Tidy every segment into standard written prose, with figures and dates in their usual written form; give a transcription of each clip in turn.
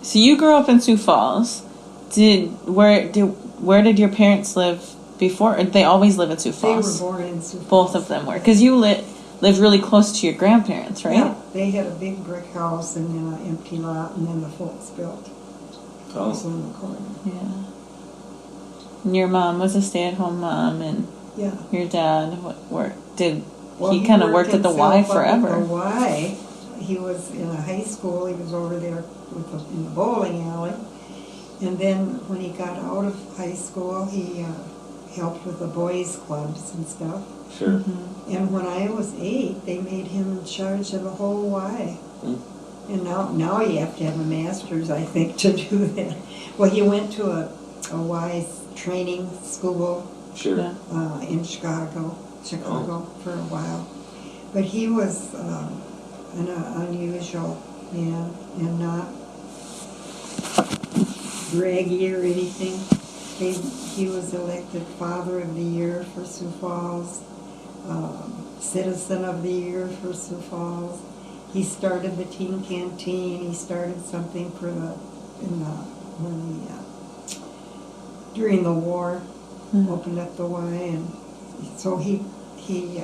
So you grew up in Sioux Falls. Where did your parents live before? Or did they always live in Sioux Falls? They were born in Sioux Falls. Both of them were. Because you lived really close to your grandparents, right? Yeah, they had a big brick house and then an empty lot, and then the folks built a house on the corner. Yeah. And your mom was a stay-at-home mom, and your dad did he kind of worked at the Y forever? At the Y, he was in a high school. He was over there in the bowling alley, and then when he got out of high school, he helped with the boys' clubs and stuff. Sure. Mm-hmm. And when I was 8, they made him in charge of the whole Y. And now you have to have a master's, I think, to do that. Well, he went to a Y training school in Chicago for a while. But he was an unusual man and not braggy or anything. He was elected Father of the Year for Sioux Falls, Citizen of the Year for Sioux Falls. He started the teen canteen. He started something during the war, opened up the Y, and so he did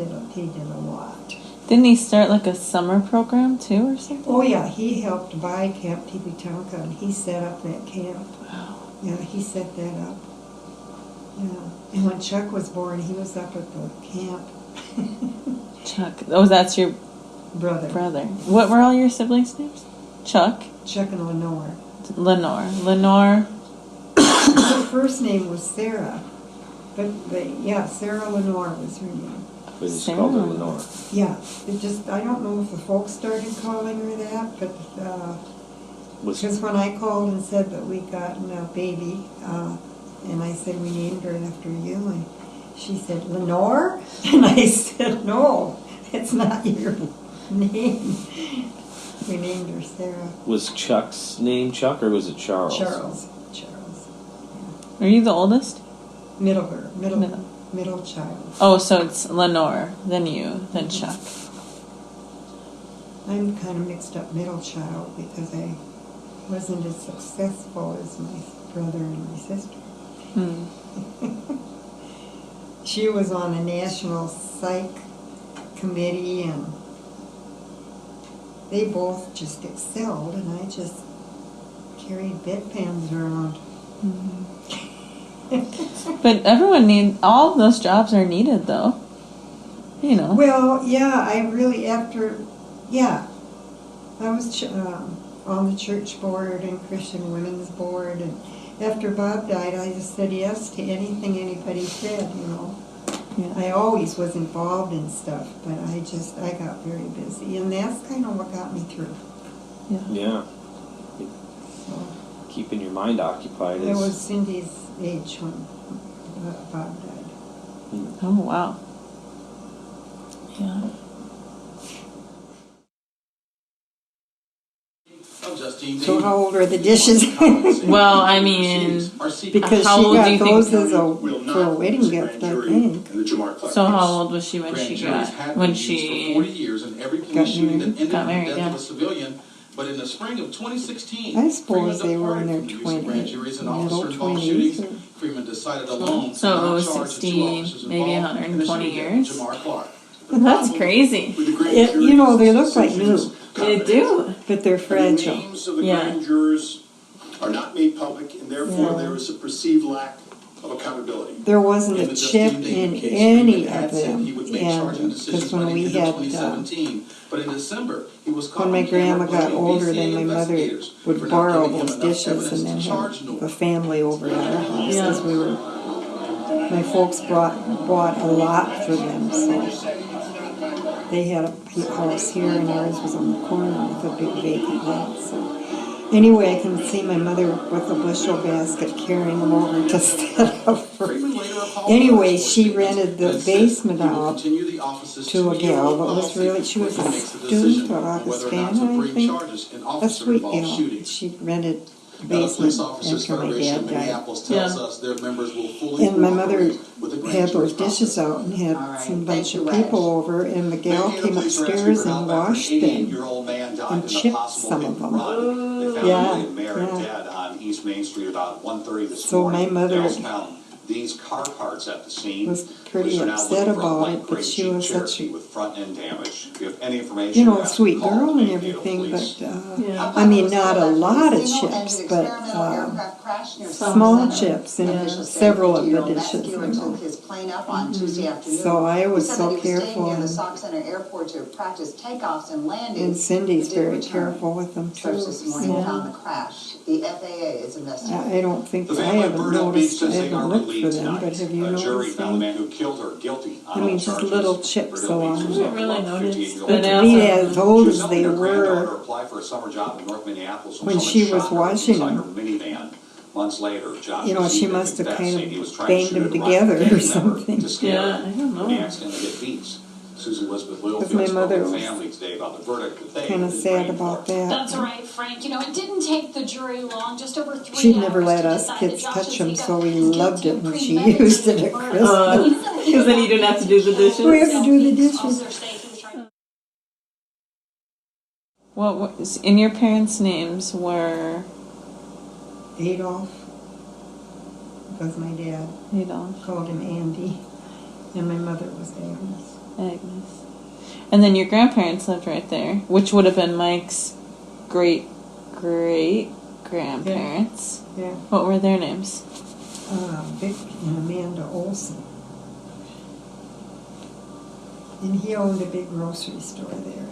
a lot. Didn't he start like a summer program too, or something? Oh yeah, he helped buy Camp Tipitanka, and he set up that camp. Wow. Yeah, he set that up. Yeah, and when Chuck was born, he was up at the camp. Chuck. Oh, that's your brother. What were all your siblings' names? Chuck and Lenore. Lenore. Her first name was Sarah, but Sarah Lenore was her name. We just called her Lenore. Yeah, I don't know if the folks started calling her that, but because when I called and said that we gotten a baby, and I said we named her after you, and she said, Lenore? And I said, no, it's not your name. We named her Sarah. Was Chuck's name Chuck, or was it Charles? Charles. Yeah. Are you the oldest? Middle child. Oh, so it's Lenore, then you, then Chuck. I'm kind of mixed up middle child because I wasn't as successful as my brother and my sister. She was on a national psych committee, and they both just excelled, and I just carried bedpans around. But all of those jobs are needed, though. You know. Well, yeah, I was on the church board and Christian Women's Board, and after Bob died, I just said yes to anything anybody said, you know. Yeah. I always was involved in stuff, but I got very busy, and that's kind of what got me through. Yeah. So, keeping your mind occupied I was Cindy's age when Bob died. Oh, wow. Yeah. So how old are the dishes? Well, I mean, because how she old got do you those think? for a wedding gift, I think. So how old was she when she got married? Yeah. But in the spring of 2016, I suppose they were in their 20s, middle 20s. Freeman decided alone so it was 60, maybe 120 years. That's crazy. You know, they look like new. They do. But they're fragile. The names of the grand jurors are not made public, and therefore there is a perceived lack of accountability. There wasn't a chip in any of them, because when we had, when my grandma got older, then my mother would borrow those dishes and then have a family over at our house, because my folks bought a lot for them, so they had a house here, and ours was on the corner with a big vacant lot, so. Anyway, I can see my mother with a bushel basket carrying them over to set up for. Anyway, she rented the basement out to a gal that was she was a student at Augustana, I think. A sweet gal. She rented the Now, the Police basement Officers after my Federation dad of died. Minneapolis tells us their members will fully And my mother cooperate with the grand had jury those dishes process. out and had All right, some thank bunch you, of Raj. people over, and the gal Mankato came police were upstairs rescued and for help washed after an them 88-year-old man died and in a chipped possible some hit of and them. run. They found Yeah, William Mayer yeah. dead on East Main Street about 1:30 this So morning. my mother Dallas found these car parts at the scene. was pretty Police are now upset looking for a about light it, but gray she Jeep was such Cherokee a, with front end damage. If you have any information, you know, ask sweet call girl and Mankato everything, Police. Yeah. but I mean, not a lot of chips, but small chips in several of the dishes, you know. His plane up on Tuesday afternoon. So I was He said so that he was staying careful, near the and, Sauk Center Airport to practice takeoffs and landings. and Cindy's but didn't very return. careful with them too. Search this morning Yeah. found the crash. The FAA is investigating. I don't think, The I family haven't burned up noticed, I says they haven't are looked for relieved them, but tonight. have you A jury noticed found the them? man who killed her guilty on I all mean, just charges. little chips Bernadette along Beach was I a didn't really beloved notice, 58-year-old but But I to be also- as old She was as helping they her granddaughter were, apply for a summer job in North Minneapolis when someone she was shot her washing inside them. her minivan. Months later, Josh you know, she received a must have confess kind saying he was of trying to banged shoot them at a together rival or gang member something. to scare Yeah, her. I don't know. When he accidentally hit beats. Susie Elizabeth Because Littlefield my spoke mother to the was family today about the verdict that they kind of had been sad praying about for. that. That's right, Frank. You know, it didn't take the jury long, just over 3 She'd hours never let to us decide kids that touch Josh them, Azeka so we is loved guilty it of when she premeditated used it at murder. Christmas. Because then you didn't have to do the dishes. We have to do the dishes. Officers say he was trying to- What was in your parents' names were Adolf was my dad. Adolf, Called him Andy, and my mother was Agnes. Agnes, and then your grandparents lived right there, which would have been Mike's great grandparents. Yeah, What were their names? Vic and Amanda Olson. And he owned a big grocery store there.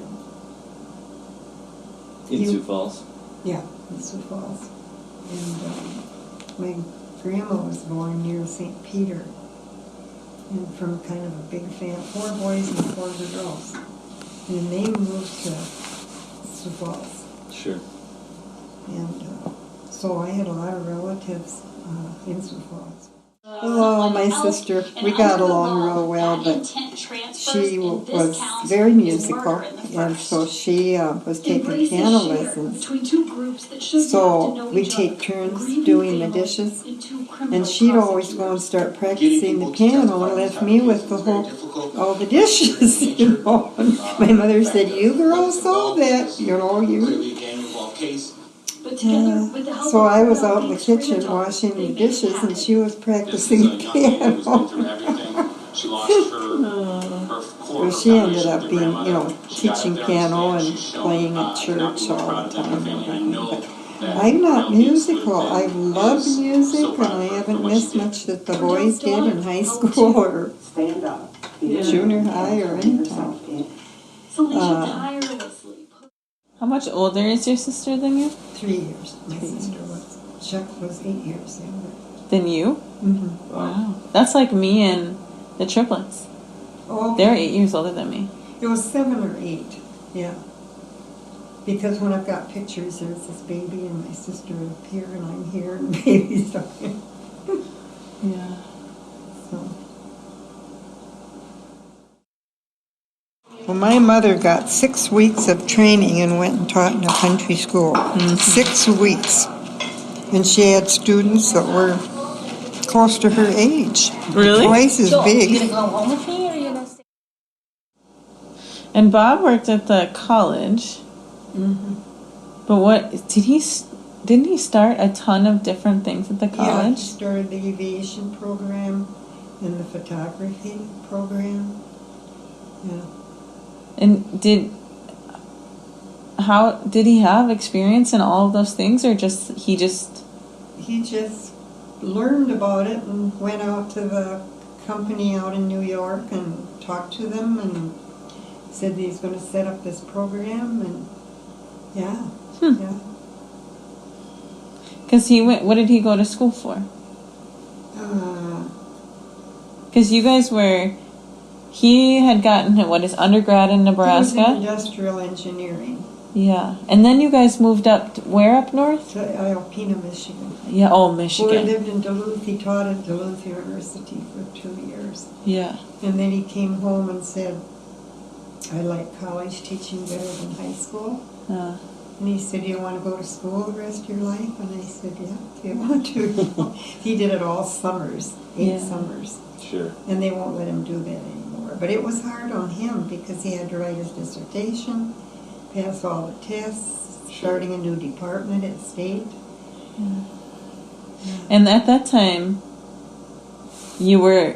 In You- Sioux Falls. Yeah, in Sioux Falls. And my grandma was born near St. Peter, and from kind of a big family, 4 boys and 4 girls. And they moved to Sioux Falls. Sure. And so I had a lot of relatives in Sioux Falls. Oh, my sister, we got along real well, but she was very musical, and so she was taking piano lessons. So we take turns doing the dishes, and she'd always go and start practicing the piano and left me with all the dishes, you know. And my mother said, "You girls saw that, you know, you." Clearly a gang-involved case. So I was out in the kitchen washing the dishes, and she was practicing the piano. She lost her So she ended up being, you know, teaching piano and playing at church all the time and everything. But I'm not musical. I love music, and I haven't missed much that the boys did in high school or junior high or any time. How much older is your sister than you? 3 years. My sister was. Chuck was 8 years younger. Than you? Mm-hmm. Wow. That's like me and the triplets. Oh, They're 8 years older than me. it was 7 or 8, yeah. Because when I've got pictures, there's this baby and my sister up here and I'm here and the baby's up here. Yeah. So. Well, my mother got 6 weeks of training and went and taught in a country school. 6 weeks. And she had students that were close to her age. Really? Twice as big. You gonna go home with me, or you gonna stay? And Bob worked at the college. Mm-hmm. But what didn't he start a ton of different things at the Yeah, college? she started the aviation program and the photography program. Yeah. And did he have experience in all of those things, or he just He just learned about it and went out to the company out in New York and talked to them and said that he's going to set up this program, and yeah. because he went? What did he go to school for? Because you guys were. He had gotten his undergrad in He Nebraska. was in industrial engineering Yeah, and then you guys moved up. Where up north? to Alpena, Michigan. Yeah. Oh, Well, he Michigan. lived in Duluth. He taught at Duluth University for 2 years. Yeah. And then he came home and said, "I like college teaching better than high school." And he said, "Do you want to go to school the rest of your life?" And I said, "Yeah, if you want to." He did it all summers, 8 summers. Sure. And they won't let him do that anymore. But it was hard on him because he had to write his dissertation, pass all the tests, starting a new department at state. And at that time, you were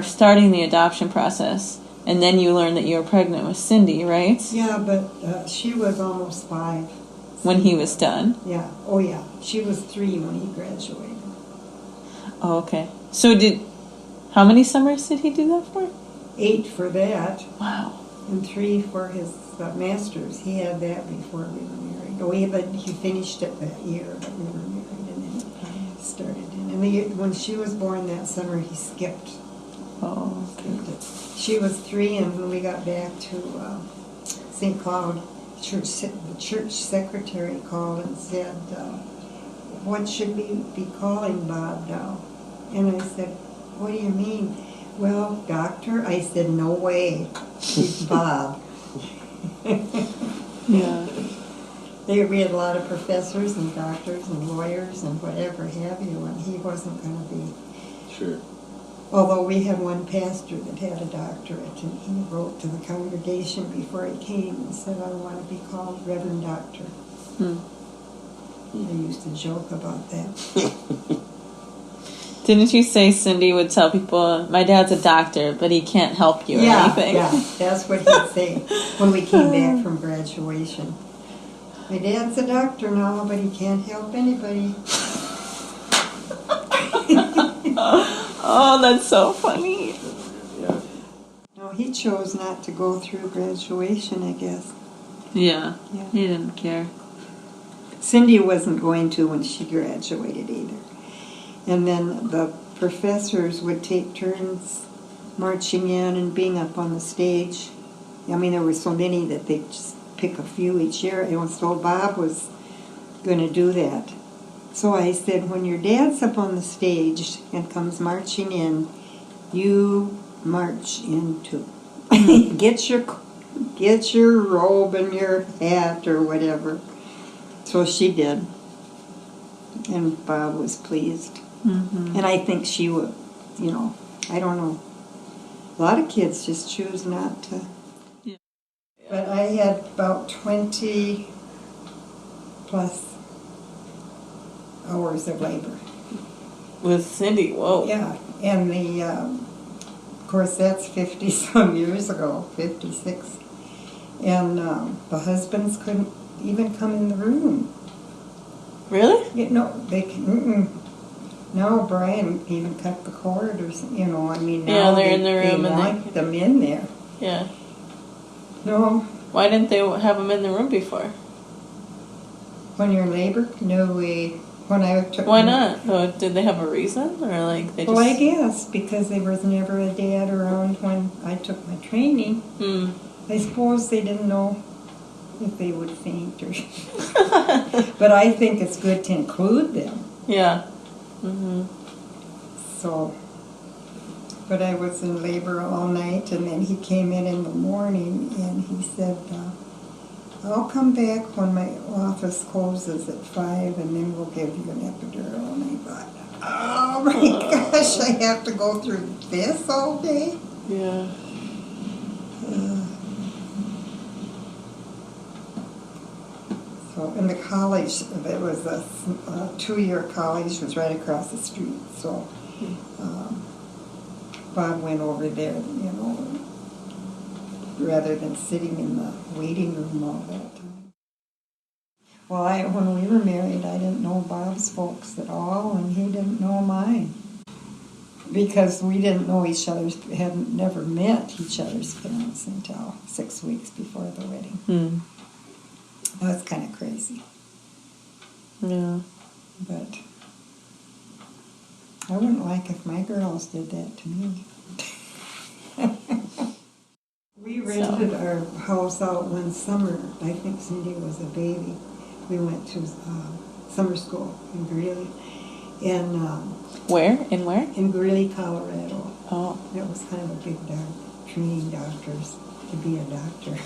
starting the adoption process, and then you learned that you were pregnant with Cindy, right? Yeah, but she was almost 5. When he was done? Yeah. Oh, yeah. She was 3 when he graduated. Oh, okay. So how many summers did he do that for? 8 for that. Wow. And 3 for his master's. He had that before we were married. Oh, he finished it that year, but we were married, and then he started in. And when she was born that summer, he skipped. Oh, okay. She was 3, and when we got back to St. Cloud, the church secretary called and said, "What should we be calling Bob now?" And I said, "What do you mean?" "Well, doctor." I said, "No way. He's Bob." Yeah. We had a lot of professors and doctors and lawyers and whatever have you, and he wasn't going to be. Sure. Although we had one pastor that had a doctorate, and he wrote to the congregation before he came and said, "I want to be called Reverend Doctor." I used to joke about that. Didn't you say Cindy would tell people, "My dad's a doctor, but he can't help you," or anything? Yeah, that's what he'd say when we came back from graduation. "My dad's a doctor now, but he can't help anybody." Oh, that's so funny. Yeah. No, he chose not to go through graduation, I guess. Yeah. He didn't care. Cindy wasn't going to when she graduated either. And then the professors would take turns marching in and being up on the stage. I mean, there were so many that they'd just pick a few each year. And so Bob was going to do that. So I said, "When your dad's up on the stage and comes marching in, you march in too. Get your robe and your hat or whatever." So she did. And Bob was pleased. And I think she would, I don't know. A lot of kids just choose not to. Yeah. But I had about 20 plus hours of labor. With Cindy, whoa. Yeah, and of course that's 50-some years ago, 56. And the husbands couldn't even come in the room. Really? They can. No, Brian even cut the cord, or now Yeah, they're in the room they and want them in there. Yeah. No, Why didn't they have them in the room before? when you're in labor, no way. When I took. Why not? Oh, did they have a reason, or like they just? Well, I guess because there was never a dad around when I took my training. I suppose they didn't know if they would faint or. But I think it's good to include them. Yeah. So, but I was in labor all night, and then he came in the morning, and he said, "I'll come back when my office closes at 5, and then we'll give you an epidural." And I thought, oh my gosh, I have to go through this all day? Yeah. So in the college, it was a 2-year college, was right across the street. So Bob went over there, rather than sitting in the waiting room all that time. Well, when we were married, I didn't know Bob's folks at all, and he didn't know mine. Because we didn't know each other's, never met each other's parents until 6 weeks before the wedding. That was kind of crazy. Yeah. But I wouldn't like if my girls did that to me. We rented our house out one summer. I think Cindy was a baby. We went to summer school in Greeley. And Where? Where? in Greeley, Colorado. Oh. It was kind of a big training doctors to be a doctor.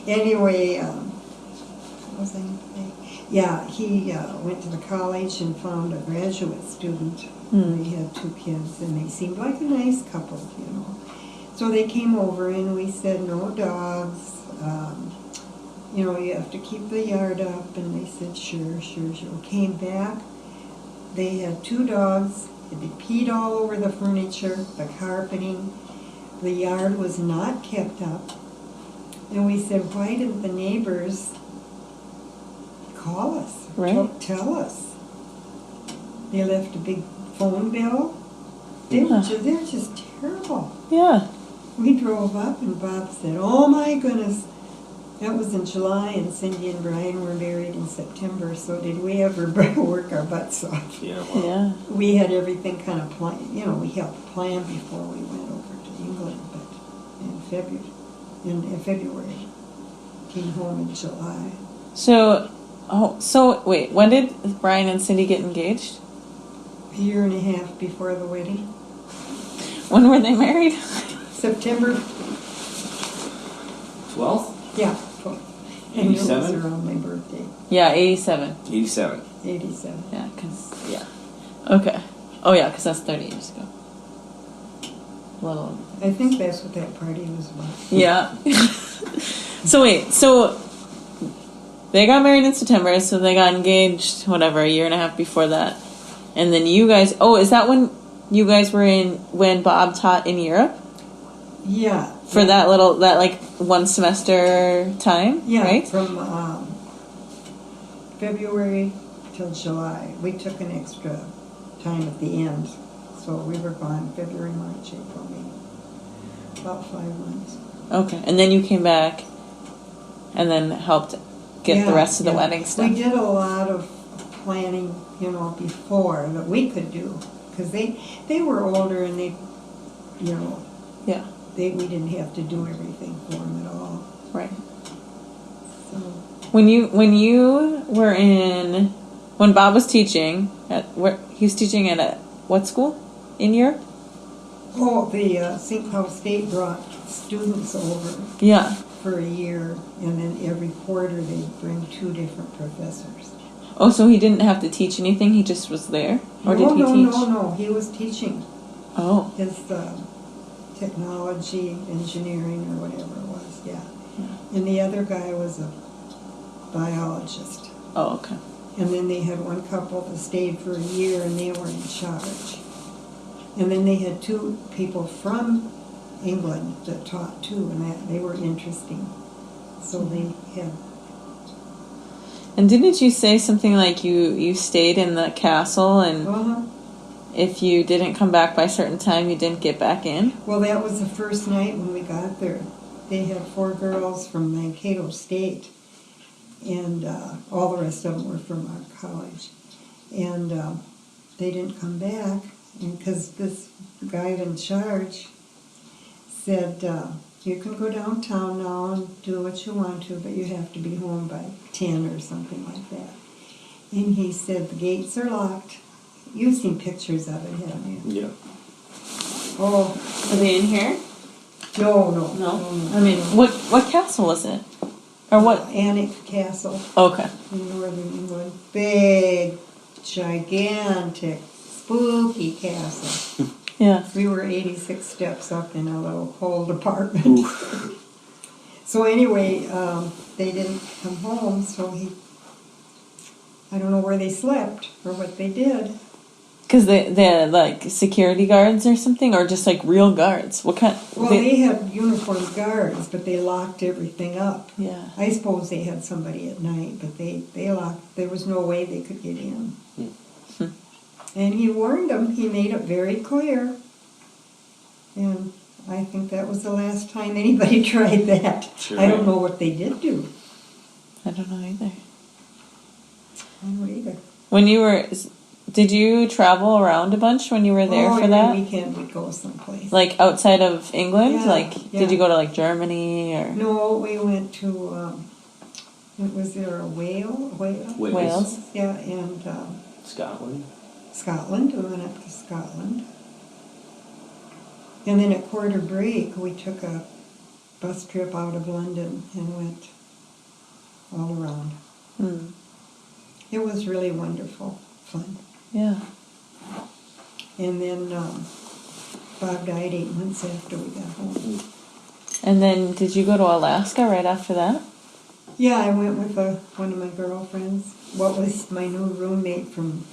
Anyway, what was I going to say? Yeah, he went to the college and found a graduate student. They had 2 kids, and they seemed like a nice couple, you know. So they came over, and we said, no dogs. You know, you have to keep the yard up. And they said, sure. Came back. They had 2 dogs. They peed all over the furniture, the carpeting. The yard was not kept up. And we said, why didn't the neighbors call us? Right. Tell us. They left a big phone bill. They're just terrible. Yeah. We drove up and Bob said, oh my goodness. That was in July, and Cindy and Brian were married in September, so did we ever work our butts off? Yeah. Wow. Yeah. We had everything kind of planned, you know, we helped plan before we went over to England, but in February, came home in July. So wait, when did Brian and Cindy get engaged? A year and a half before the wedding. When were they married? September, 12th? yeah. And it was 87? around my birthday, Yeah, 87. 87. 87. Yeah, Okay. Oh yeah, because that's 30 years ago. Little. I think that's what that party was about. Yeah. So they got married in September, so they got engaged, whatever, a year and a half before that. And then you guys, is that when you guys were when Bob taught in Europe? Yeah. For that like 1 semester time, Yeah, right? from February till July. We took an extra time at the end. So we were gone February, March, April, May. About 5 months. Okay, and then you came back and then helped get the rest of the wedding stuff. We did a lot of planning, you know, before that we could do. Because they were older and they, you know, Yeah. we didn't have to do everything for them at all. Right. So When you were when Bob was teaching he was teaching at what school in Europe? the St. Paul State brought students over. Yeah. For a year, and then every quarter they'd bring 2 different professors. Oh, so he didn't have to teach anything? He just was there, or did he teach? No. He was teaching. Oh. His technology, engineering, or whatever it was. Yeah. And the other guy was a biologist. Oh, okay. And then they had one couple that stayed for a year, and they were in charge. And then they had 2 people from England that taught too, and they were interesting. So they had. And didn't you say something like you stayed in the castle, and if you didn't come back by a certain time, you didn't get back in? Well, that was the first night when we got there. They had 4 girls from Mankato State, and all the rest of them were from our college. And they didn't come back, because this guy in charge said, you can go downtown now and do what you want to, but you have to be home by 10 or something like that. And he said, the gates are locked. You've seen pictures of it, haven't you? Yeah. Oh. Are they in here? No. I mean, what castle was it? Or what? Alnwick Castle. Okay. In northern England. Big, gigantic, spooky castle. Yeah. We were 86 steps up in a little cold apartment. So anyway, they didn't come home, so I don't know where they slept or what they did. Because they had like security guards or something, or just like real guards? What kind? Well, they had uniformed guards, but they locked everything up. Yeah. I suppose they had somebody at night, but they locked. There was no way they could get in. And he warned them. He made it very clear. And I think that was the last time anybody tried that. Sure. I don't know what they did do. I don't know either. I don't either. When you were, did you travel around a bunch when you were there for that? Every weekend we'd go someplace. Like outside of England? Yeah, Did you go to like Germany or? No, we went to, was there a Wales? Wales. Yeah, and Scotland. Scotland. We went up to Scotland. And then at quarter break, we took a bus trip out of London and went all around. Hmm. It was really wonderful, fun. Yeah. And then Bob died 8 months after we got home. And then did you go to Alaska right after that? Yeah, I went with one of my girlfriends. What was my new roommate from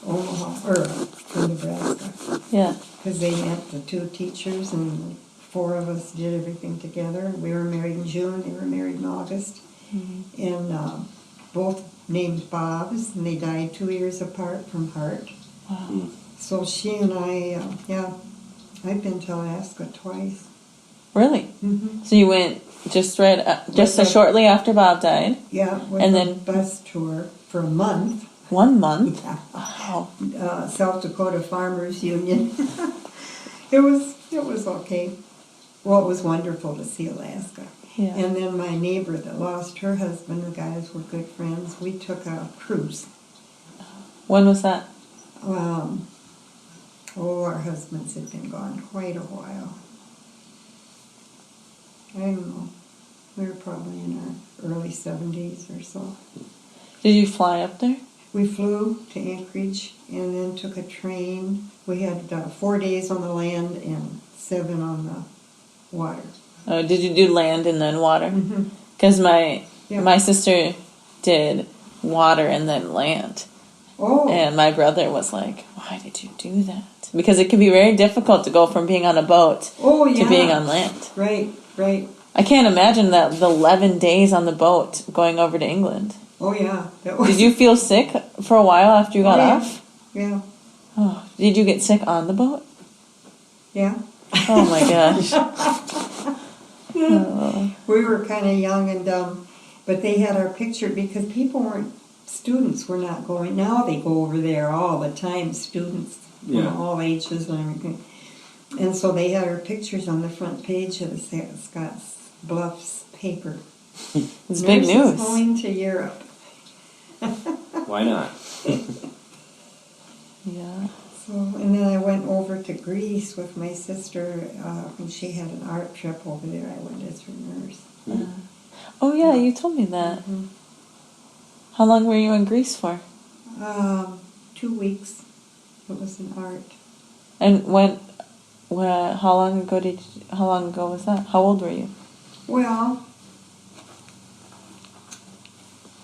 Omaha, or from Nebraska. Yeah. Because they met the 2 teachers, and 4 of us did everything together. We were married in June, they were married in August. Mm-hmm. And both named Bob's, and they died 2 years apart from heart. Wow. So she and I, I've been to Alaska twice. Really? Mm-hmm. So you went just shortly after Bob died? Yeah, with And a then bus tour for a month. 1 month? Yeah. Wow. South Dakota Farmers Union. It was okay. Well, it was wonderful to see Alaska. Yeah. And then my neighbor that lost her husband, the guys were good friends, we took a cruise. When was that? Our husbands had been gone quite a while. I don't know. We were probably in our early 70s or so. Did you fly up there? We flew to Anchorage and then took a train. We had 4 days on the land and 7 on the water. Oh, did you do land and then water? Mm-hmm. Because my Yeah. sister did water and then land. Oh, And my brother was like, why did you do that? Because it can be very difficult to go from being on a boat yeah. to being on land. Right. I can't imagine that the 11 days on the boat going over to England. Oh, yeah. That was, Did you feel sick for a while after you got yeah. off? Yeah. Oh, did you get sick on the boat? Yeah. Oh my gosh. Oh. We were kind of young and dumb, but they had our picture because students were not going. Now they go over there all the time, students from all ages and everything. And so they had our pictures on the front page of the Scott's Bluffs paper. It's big Nurses news. going to Europe. Why not? Yeah. So, and then I went over to Greece with my sister when she had an art trip over there. I went as her nurse. Oh yeah, you told me that. Mm-hmm. How long were you in Greece for? 2 weeks. It was an art. And how long ago was that? How old were you? Well,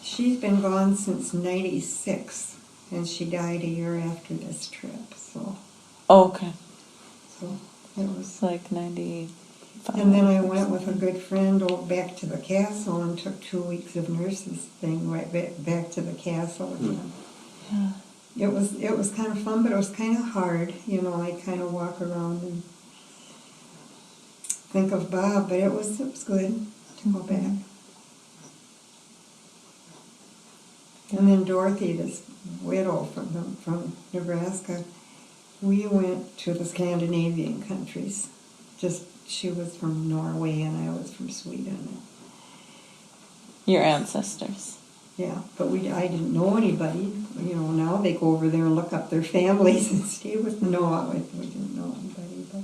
she's been gone since 96, and she died a year after this trip. So, Okay. it was. It's like 95. And then I went with a good friend back to the castle and took 2 weeks of nurses thing right back to the castle again. Yeah. It was kind of fun, but it was kind of hard. I kind of walk around and think of Bob, but it was good to go back. And then Dorothy, this widow from Nebraska, we went to the Scandinavian countries. She was from Norway and I was from Sweden. Your ancestors. Yeah, but I didn't know anybody. Now they go over there and look up their families and stay with them. No, we didn't know anybody. But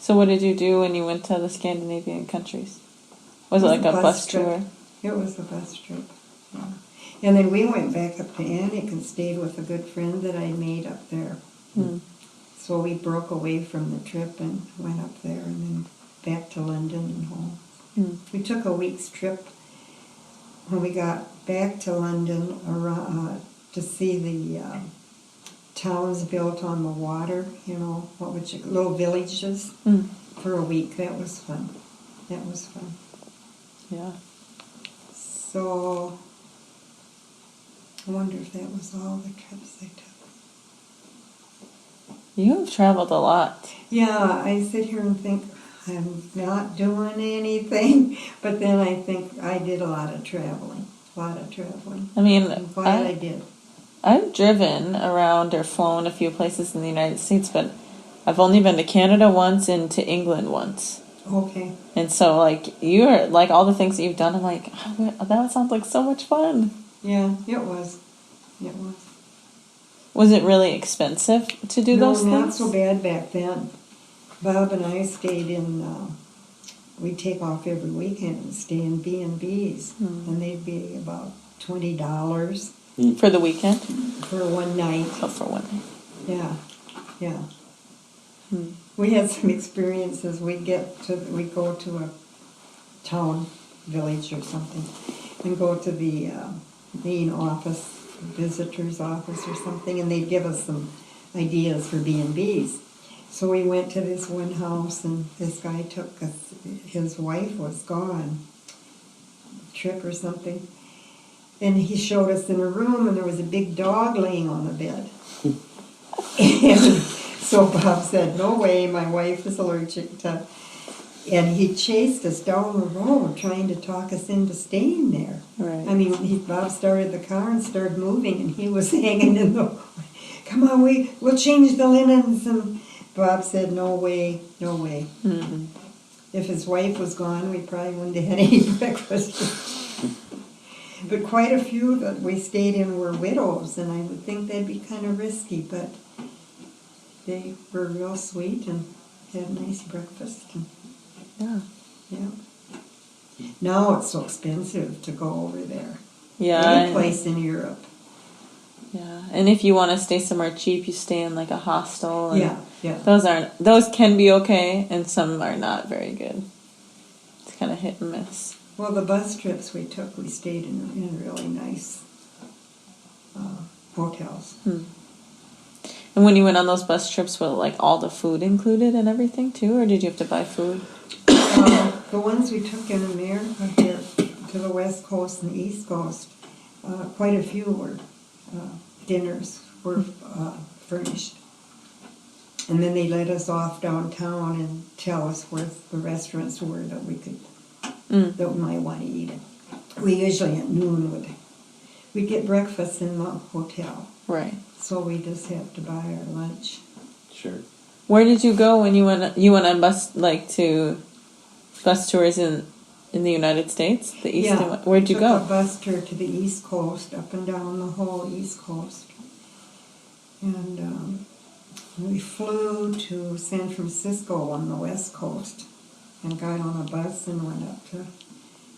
So what did you do when you went to the Scandinavian countries? Was it like a bus tour? It was a bus trip. Yeah. And then we went back up to Annick and stayed with a good friend that I made up there. Hmm. So we broke away from the trip and went up there and then back to London and home. Hmm. We took a week's trip when we got back to London to see the towns built on the water, little villages for a week. That was fun. Yeah. So I wonder if that was all the trips I took. You have traveled a lot. Yeah, I sit here and think I'm not doing anything, but then I think I did a lot of traveling. I mean, I'm glad I did. I've driven around or flown a few places in the United States, but I've only been to Canada once and to England once. Okay. And so, you're, all the things that you've done, I'm like, oh, that sounds like so much fun. Yeah, it was. Was it really expensive to do those things? No, not so bad back then. Bob and I stayed in we'd take off every weekend and stay in B&Bs, and they'd be about $20 For the weekend? for one night. Oh, for one night. Yeah, yeah. We had some experiences. We'd go to a town, village or something, and go to the main office, visitor's office or something, and they'd give us some ideas for B&Bs. So we went to this one house, and this guy took us, his wife was gone, trip or something, and he showed us in a room, and there was a big dog laying on the bed. And so Bob said, no way, my wife is allergic to, and he chased us down the road trying to talk us into staying there. Right. I mean, Bob started the car and started moving, and he was hanging in the, come on, we'll change the linens, and Bob said, no way, no way. Mm-hmm. If his wife was gone, we probably wouldn't have had any breakfast. But quite a few that we stayed in were widows, and I would think that'd be kind of risky, but they were real sweet and had a nice breakfast. And, Yeah. yeah. Now it's so expensive to go over there. Yeah. Any place in Europe. Yeah. And if you want to stay somewhere cheap, you stay in like a hostel. And Yeah. those can be okay, and some are not very good. It's kind of hit and miss. Well, the bus trips we took, we stayed in really nice hotels. And when you went on those bus trips, were like all the food included and everything too, or did you have to buy food? The ones we took in America here to the West Coast and the East Coast, quite a few were dinners were furnished. And then they let us off downtown and tell us where the restaurants were that we could, that we might want to eat. We usually at noon we'd get breakfast in the hotel. Right. So we just have to buy our lunch. Sure. Where did you go when you went? You went on bus tours in the United States, the East. Yeah. And where'd you We go? took a bus tour to the East Coast, up and down the whole East Coast. And we flew to San Francisco on the West Coast and got on a bus and went up to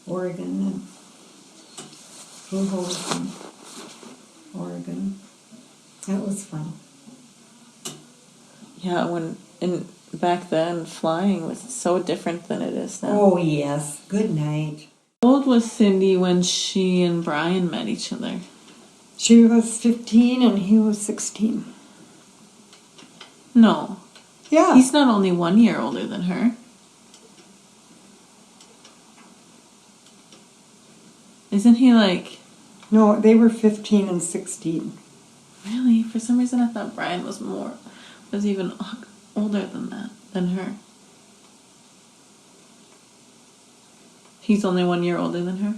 Oregon and flew home from Oregon. That was fun. Yeah, back then flying was so different than it is now. Oh, yes. Good night. How old was Cindy when she and Brian met each other? She was 15 and he was 16. No. Yeah. He's not only 1 year older than her. Isn't he like... No, they were 15 and 16. Really? For some reason I thought Brian was even older than her. He's only 1 year older than her?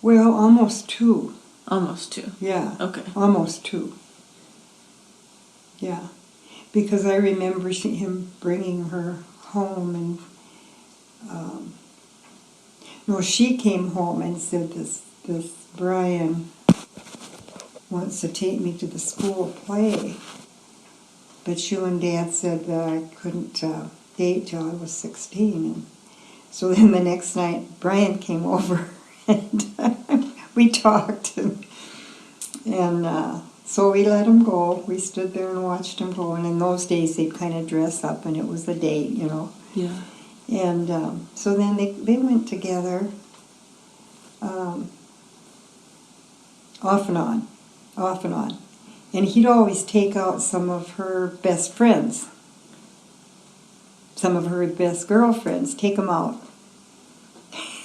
Well, almost 2. Almost 2. Yeah. Okay. Almost 2. Yeah. Because I remember him bringing her home and... no, she came home and said this Brian wants to take me to the school play. But you and Dad said that I couldn't date till I was 16. And so then the next night, Brian came over and we talked. And so we let him go. We stood there and watched him go. And in those days, they'd kind of dress up and it was a date, you know. Yeah. And so then they went together off and on. And he'd always take out some of her best friends, some of her best girlfriends, take them out.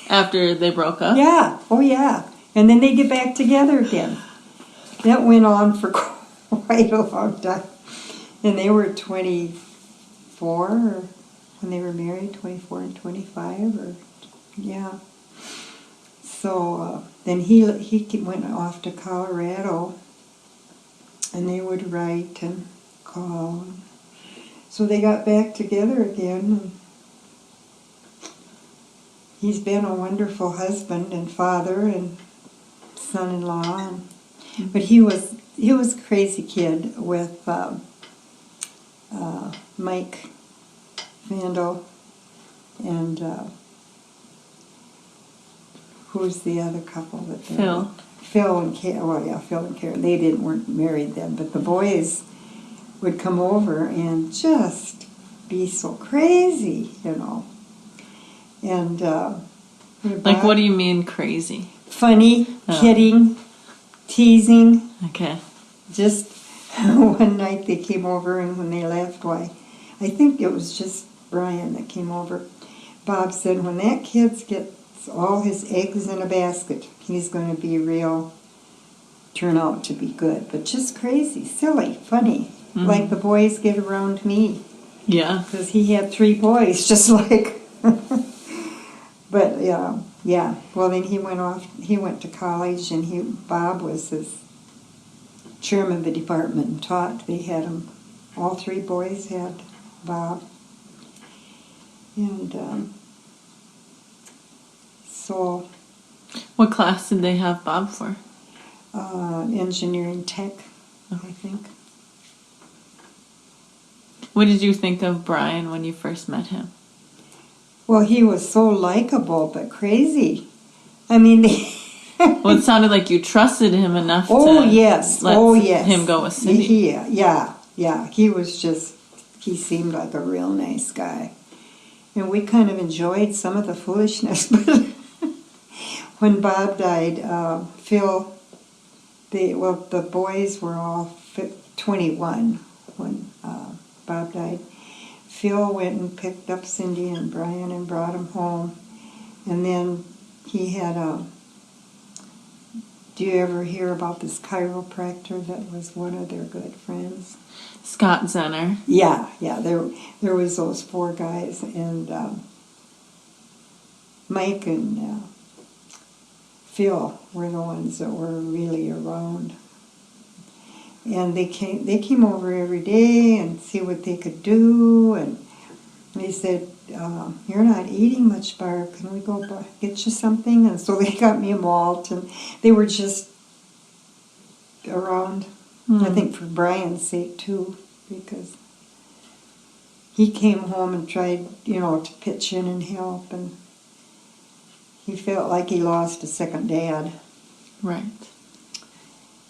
After they broke up? Yeah, oh yeah. And then they get back together again. That went on for quite a long time. And they were 24 when they were married, 24 and 25, or yeah. So then he went off to Colorado, and they would write and call. So they got back together again. He's been a wonderful husband and father and son-in-law. But he was a crazy kid with Mike Vandal, and who's the other couple that they Phil. Phil and Karen. Well, yeah, Phil and Karen. They weren't married then, but the boys would come over and just be so crazy, you know. And Like, what do you mean crazy? funny, Oh. kidding, teasing. Okay. Just one night they came over, and when they left, why, I think it was just Brian that came over. Bob said, when that kid gets all his eggs in a basket, he's going to turn out to be good. But just crazy, silly, funny, like the boys get around me. Yeah. Because he had 3 boys, just like. But yeah. Well, then he went off. He went to college, and Bob was his chairman of the department and taught. They had him. All 3 boys had Bob, and so What class did they have Bob for? engineering tech, I think. What did you think of Brian when you first met him? Well, he was so likable, but crazy. I mean, Well, it sounded like you trusted him enough to yes. let him go with Cindy. Yeah. He seemed like a real nice guy. And we kind of enjoyed some of the foolishness. But when Bob died, the boys were all 21 when Bob died. Phil went and picked up Cindy and Brian and brought them home. And then he had do you ever hear about this chiropractor that was one of their good friends? Scott Zenner. Yeah. There was those 4 guys, and Mike and Phil were the ones that were really around. And they came over every day and see what they could do, and they said, "You're not eating much, Barb. Can we go get you something?" And so they got me a malt, and they were just around. I think for Brian's sake too, because he came home and tried, to pitch in and help, and he felt like he lost a second dad. Right.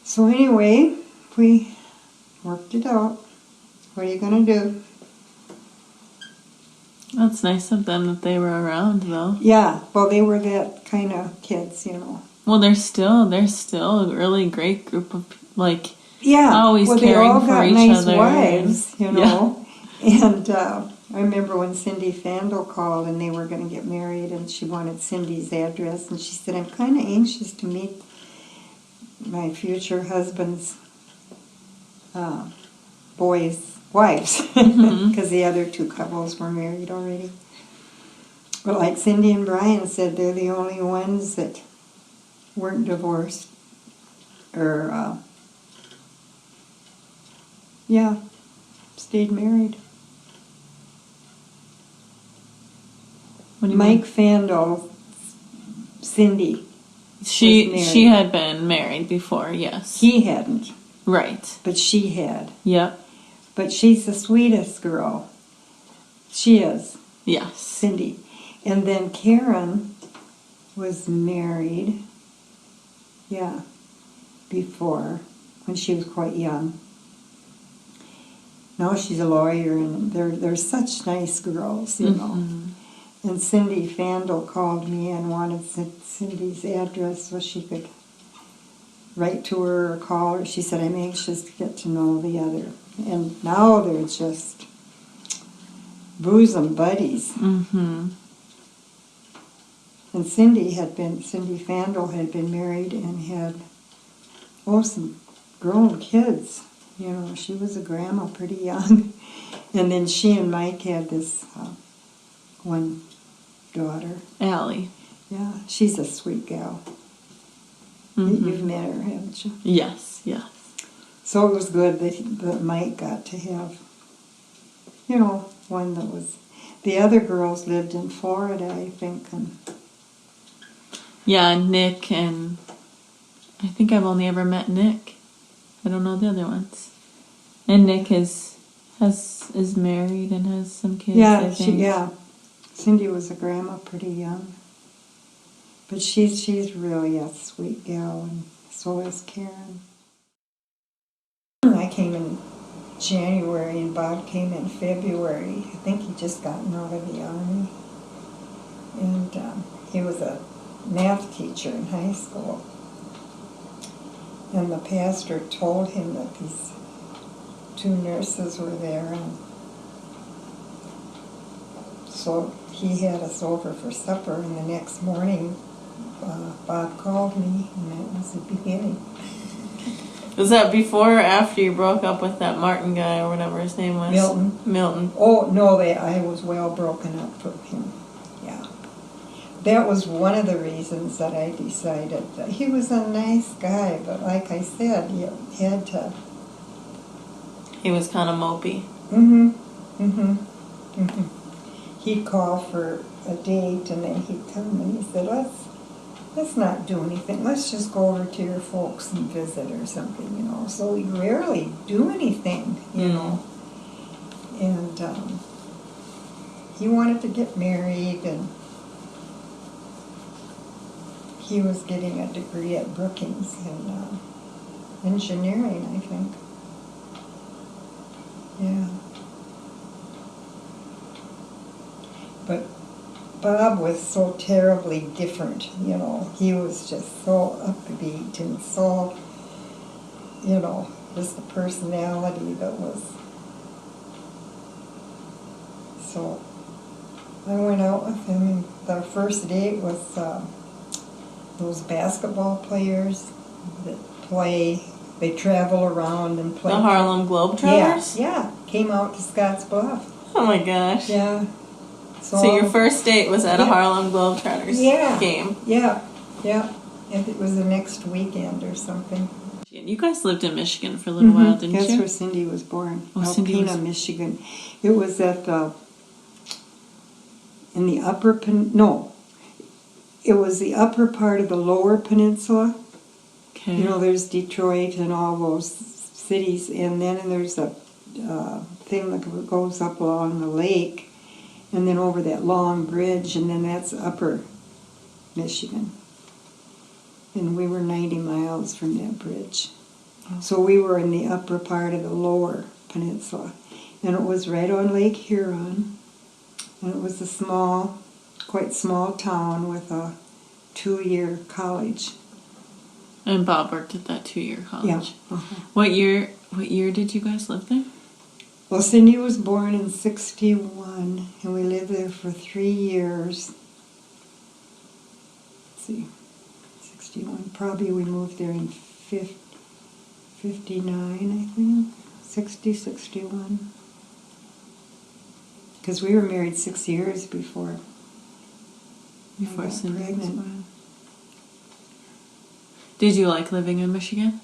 So anyway, we worked it out. What are you going to do? That's nice of them that they were around, though. Yeah, well, they were that kind of kids, Well, they're still a really great group of, always well, they caring all for got each nice other. wives, Yeah. And I remember when Cindy Fandel called and they were going to get married, and she wanted Cindy's address, and she said, "I'm kind of anxious to meet my future husband's boys' wives," because the other 2 couples were married already. But like Cindy and Brian said, they're the only ones that weren't divorced or stayed married. What do you Mike Fandel, Cindy. She had been married before, yes. He hadn't, Right. but she had. Yep. But she's the sweetest girl. She is, Yes. Cindy. And then Karen was married, before, when she was quite young. Now she's a lawyer, and they're such nice girls, And Cindy Fandel called me and wanted Cindy's address so she could write to her or call her. She said, "I'm anxious to get to know the other." And now they're just bosom buddies. Mm-hmm. And Cindy Fandel had been married and had, some grown kids. She was a grandma pretty young. And then she and Mike had this one daughter. Allie. Yeah, she's a sweet gal. Mm-hmm. You've met her, haven't you? Yes. So it was good that Mike got to have, one that was... The other girls lived in Florida, I think. And yeah, Nick, and I think I've only ever met Nick. I don't know the other ones. And Nick is married and has some kids. I think. Cindy was a grandma pretty young. But she's really a sweet gal, and so is Karen. I came in January and Bob came in February. I think he just gotten out of the Army. And he was a math teacher in high school. And the pastor told him that these two nurses were there, and so he had us over for supper, and the next morning Bob called me, and that was the beginning. Was that before or after you broke up with that Martin guy or whatever his name was? Milton. Oh, no, I was well broken up from him. Yeah. That was one of the reasons that I decided that he was a nice guy, but like I said, you had to... He was kind of mopey. He'd call for a date, and then he'd come and he said, let's not do anything. Let's just go over to your folks and visit or something, you know. So we'd rarely do anything, you know. And he wanted to get married, and he was getting a degree at Brookings in engineering, I think. Yeah. But Bob was so terribly different, you know. He was just so upbeat and so, you know, just a personality that was... So I went out with him, and our first date was those basketball players that they travel around and play. The Harlem Globetrotters? Yeah, came out to Scotts Bluff. Oh my gosh. Yeah. So your first date was at a Harlem Globetrotters game? Yeah. And it was the next weekend or something. You guys lived in Michigan for a little while, didn't That's you? where Cindy was born. Oh, Cindy Alpena, Michigan. It was at in the upper it was the upper part of the lower peninsula. Okay. You know, there's Detroit and all those cities, and then there's a thing that goes up along the lake, and then over that long bridge, and then that's upper Michigan. And we were 90 miles from that bridge. Oh. So we were in the upper part of the lower peninsula. And it was right on Lake Huron. And it was a quite small town with a 2-year college. And Bob worked at that 2-year college. Yeah. Uh-huh. What year did you guys live there? Well, Cindy was born in 1961, and we lived there for 3 years. Let's see, 1961. Probably we moved there in 1959, I think. 1961. Because we were married 6 years before Cindy was pregnant. born. Did you like living in Michigan?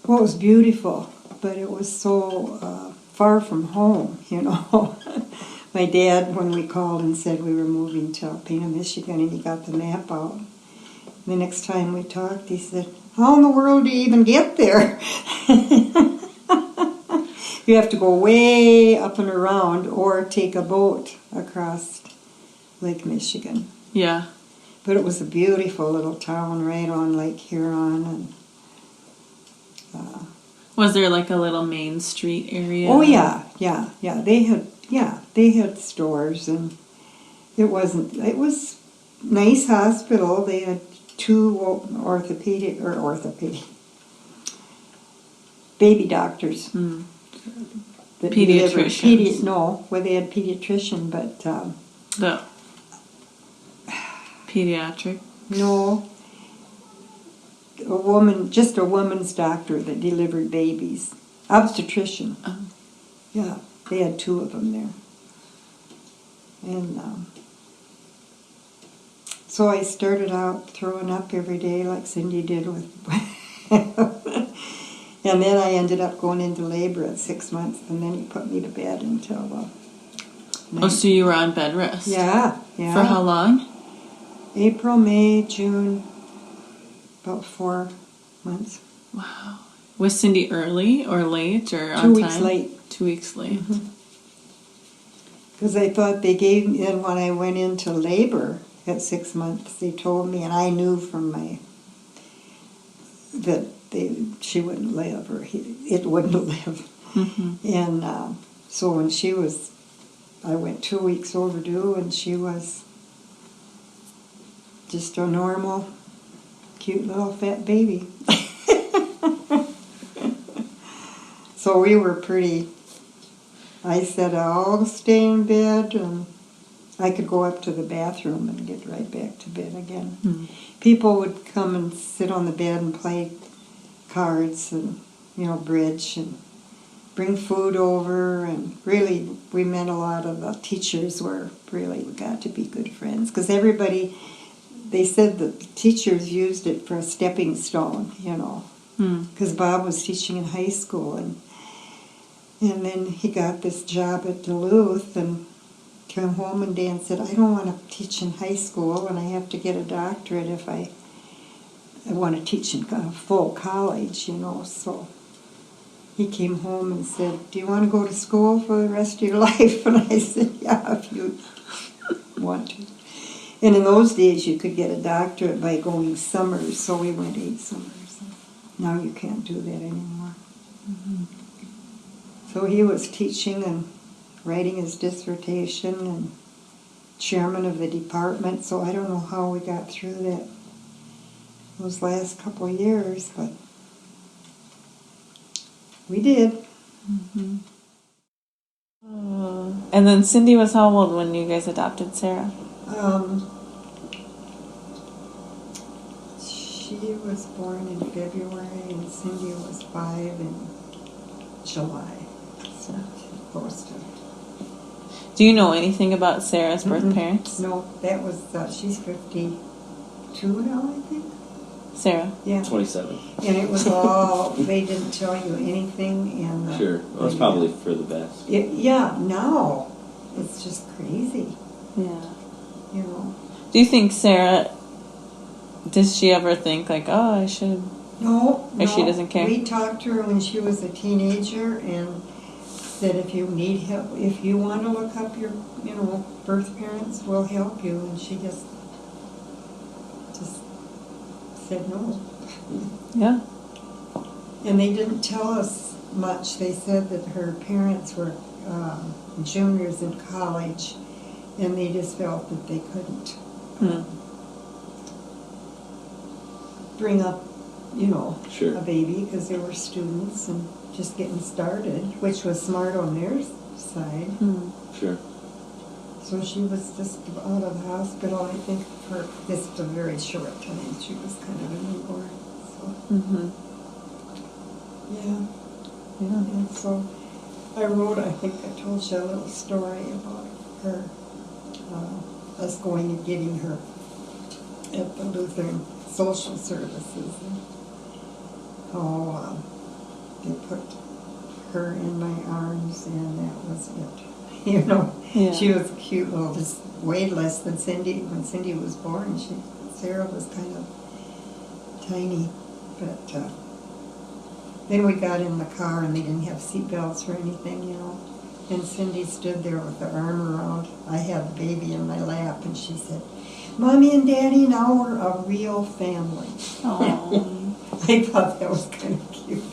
Well, it was beautiful, but it was so far from home, you know. My dad, when we called and said we were moving to Alpena, Michigan, and he got the map out, the next time we talked, he said, how in the world do you even get there? You have to go way up and around or take a boat across Lake Michigan. Yeah. But it was a beautiful little town right on Lake Huron. And was there like a little Main Street area? oh yeah. They had stores, and it was nice hospital. They had 2 orthopedic baby doctors. Mm. That Pediatricians. they had pediatrician, but The pediatric? no, just a woman's doctor that delivered babies. Obstetrician. Oh. Yeah, they had 2 of them there. And so I started out throwing up every day like Cindy did with... And then I ended up going into labor at 6 months, and then he put me to bed until... Oh, so you were on bed rest? Yeah. For how long? April, May, June, about 4 months. Wow. Was Cindy early or late or on 2 weeks time? late. 2 weeks late. Because I thought they gave me, and when I went into labor, at 6 months. They told me, and I knew from that she wouldn't live, or it wouldn't live. And so when I went 2 weeks overdue, and she was just a normal, cute little fat baby. So we were I said, I'll stay in bed, and I could go up to the bathroom and get right back to bed again. People would come and sit on the bed and play cards and, bridge, and bring food over, and really we met a lot of the teachers we got to be good friends, because they said that the teachers used it for a stepping stone, because Bob was teaching in high school, and then he got this job at Duluth and came home one day and said, I don't want to teach in high school, and I have to get a doctorate if I want to teach in full college, so he came home and said, do you want to go to school for the rest of your life? And I said, yeah, if you want to. And in those days, you could get a doctorate by going summers, so we went 8 summers. Now you can't do that anymore. So he was teaching and writing his dissertation and chairman of the department, so I don't know how we got through those last couple of years, but we did. And then Cindy was how old when you guys adopted Sarah? She was born in February, and Cindy was 5 in July. So close to. Do you know anything about Sarah's birth parents? No, that was, she's 52 now, I think. Sarah? Yeah. 27. And it was all, they didn't tell you anything. And Sure. Well, it's probably for the best. Now it's just crazy. Yeah. Do you think Sarah, does she ever think like, oh, I should? No. Or she doesn't care? We talked to her when she was a teenager and said, if you need help, if you want to look up your, birth parents, we'll help you. And she just said no. Yeah. And they didn't tell us much. They said that her parents were juniors in college, and they just felt that they couldn't bring up, Sure. a baby, because they were students and just getting started, which was smart on their side. Sure. So she was just out of the hospital, I think, for just a very short time. She was kind of a newborn. So. Yeah. And so I wrote, I think I told you a little story about her, us going and getting her at the Lutheran Social Services, and how they put her in my arms, and that was it. Yeah. She was a cute little, just weighed less than Cindy. When Cindy was born, Sarah was kind of tiny, but then we got in the car and they didn't have seat belts or anything, and Cindy stood there with her arm around. I had the baby in my lap, and she said, Mommy and Daddy, now we're a real family. Oh, I thought that was kind of cute.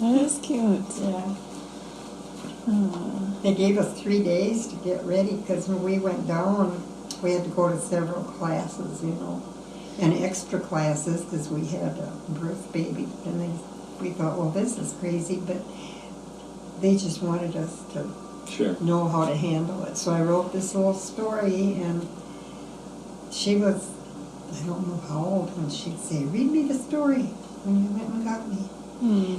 that is cute. Yeah. They gave us 3 days to get ready, because when we went down, we had to go to several classes, and extra classes, because we had a birth baby. And we thought, well, this is crazy, but they just wanted us to know how to handle it. So I wrote this little story, and she was, I don't know how old, when she'd say, read me the story when you went and got me.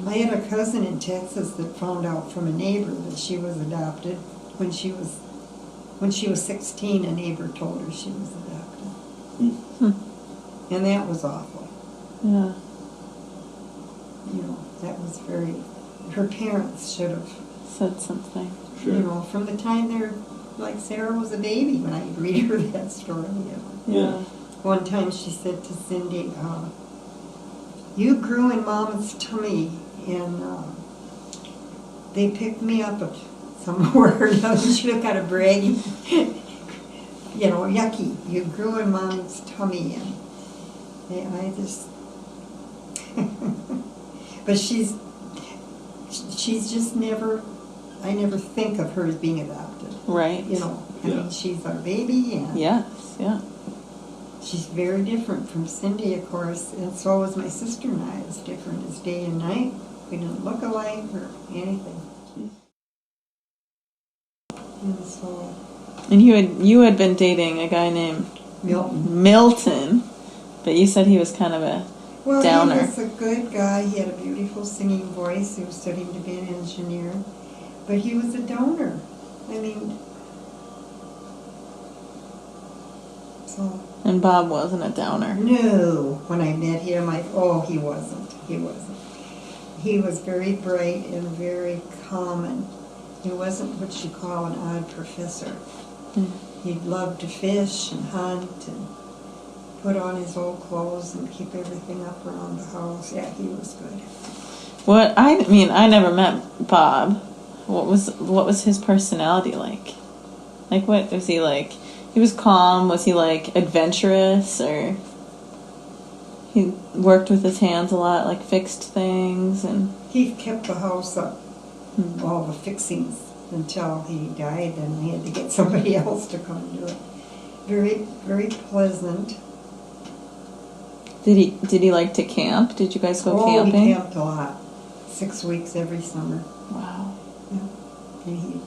I had a cousin in Texas that found out from a neighbor that she was adopted. When she was 16, a neighbor told her she was adopted. And that was awful. Yeah. That was her parents should have Said something. Sure. From the time like Sarah was a baby, when I'd read her that story. Yeah. One time she said to Cindy, you grew in Mama's tummy, and they picked me up somewhere. She was kind of bragging. you know, yucky. You grew in mom's tummy, and I just. But she's just never. I never think of her as being adopted. Right. You know, I Yeah. mean, she's our baby, and Yes, yeah. she's very different from Cindy, of course, and so was my sister and I. As different as day and night. We didn't look alike or anything. And so And you had been dating a guy named Milton. Milton, but you said he was kind of a Well, downer. he was a good guy. He had a beautiful singing voice. He was studying to be an engineer. But he was a downer. I mean, so. And Bob wasn't a downer. No, when I met him, he wasn't. He wasn't. He was very bright and very common. He wasn't what you call an odd professor. He loved to fish and hunt and put on his old clothes and keep everything up around the house. Yeah, he was good. I never met Bob. What was his personality like? Like, what was he like? He was calm. Was he like adventurous, or he worked with his hands a lot, like fixed things and? He kept the house up, all the fixings, until he died, and we had to get somebody else to come and do it. Very, very pleasant. Did he like to camp? Did you guys go camping? We camped a lot. 6 weeks every summer. Wow. Yeah. And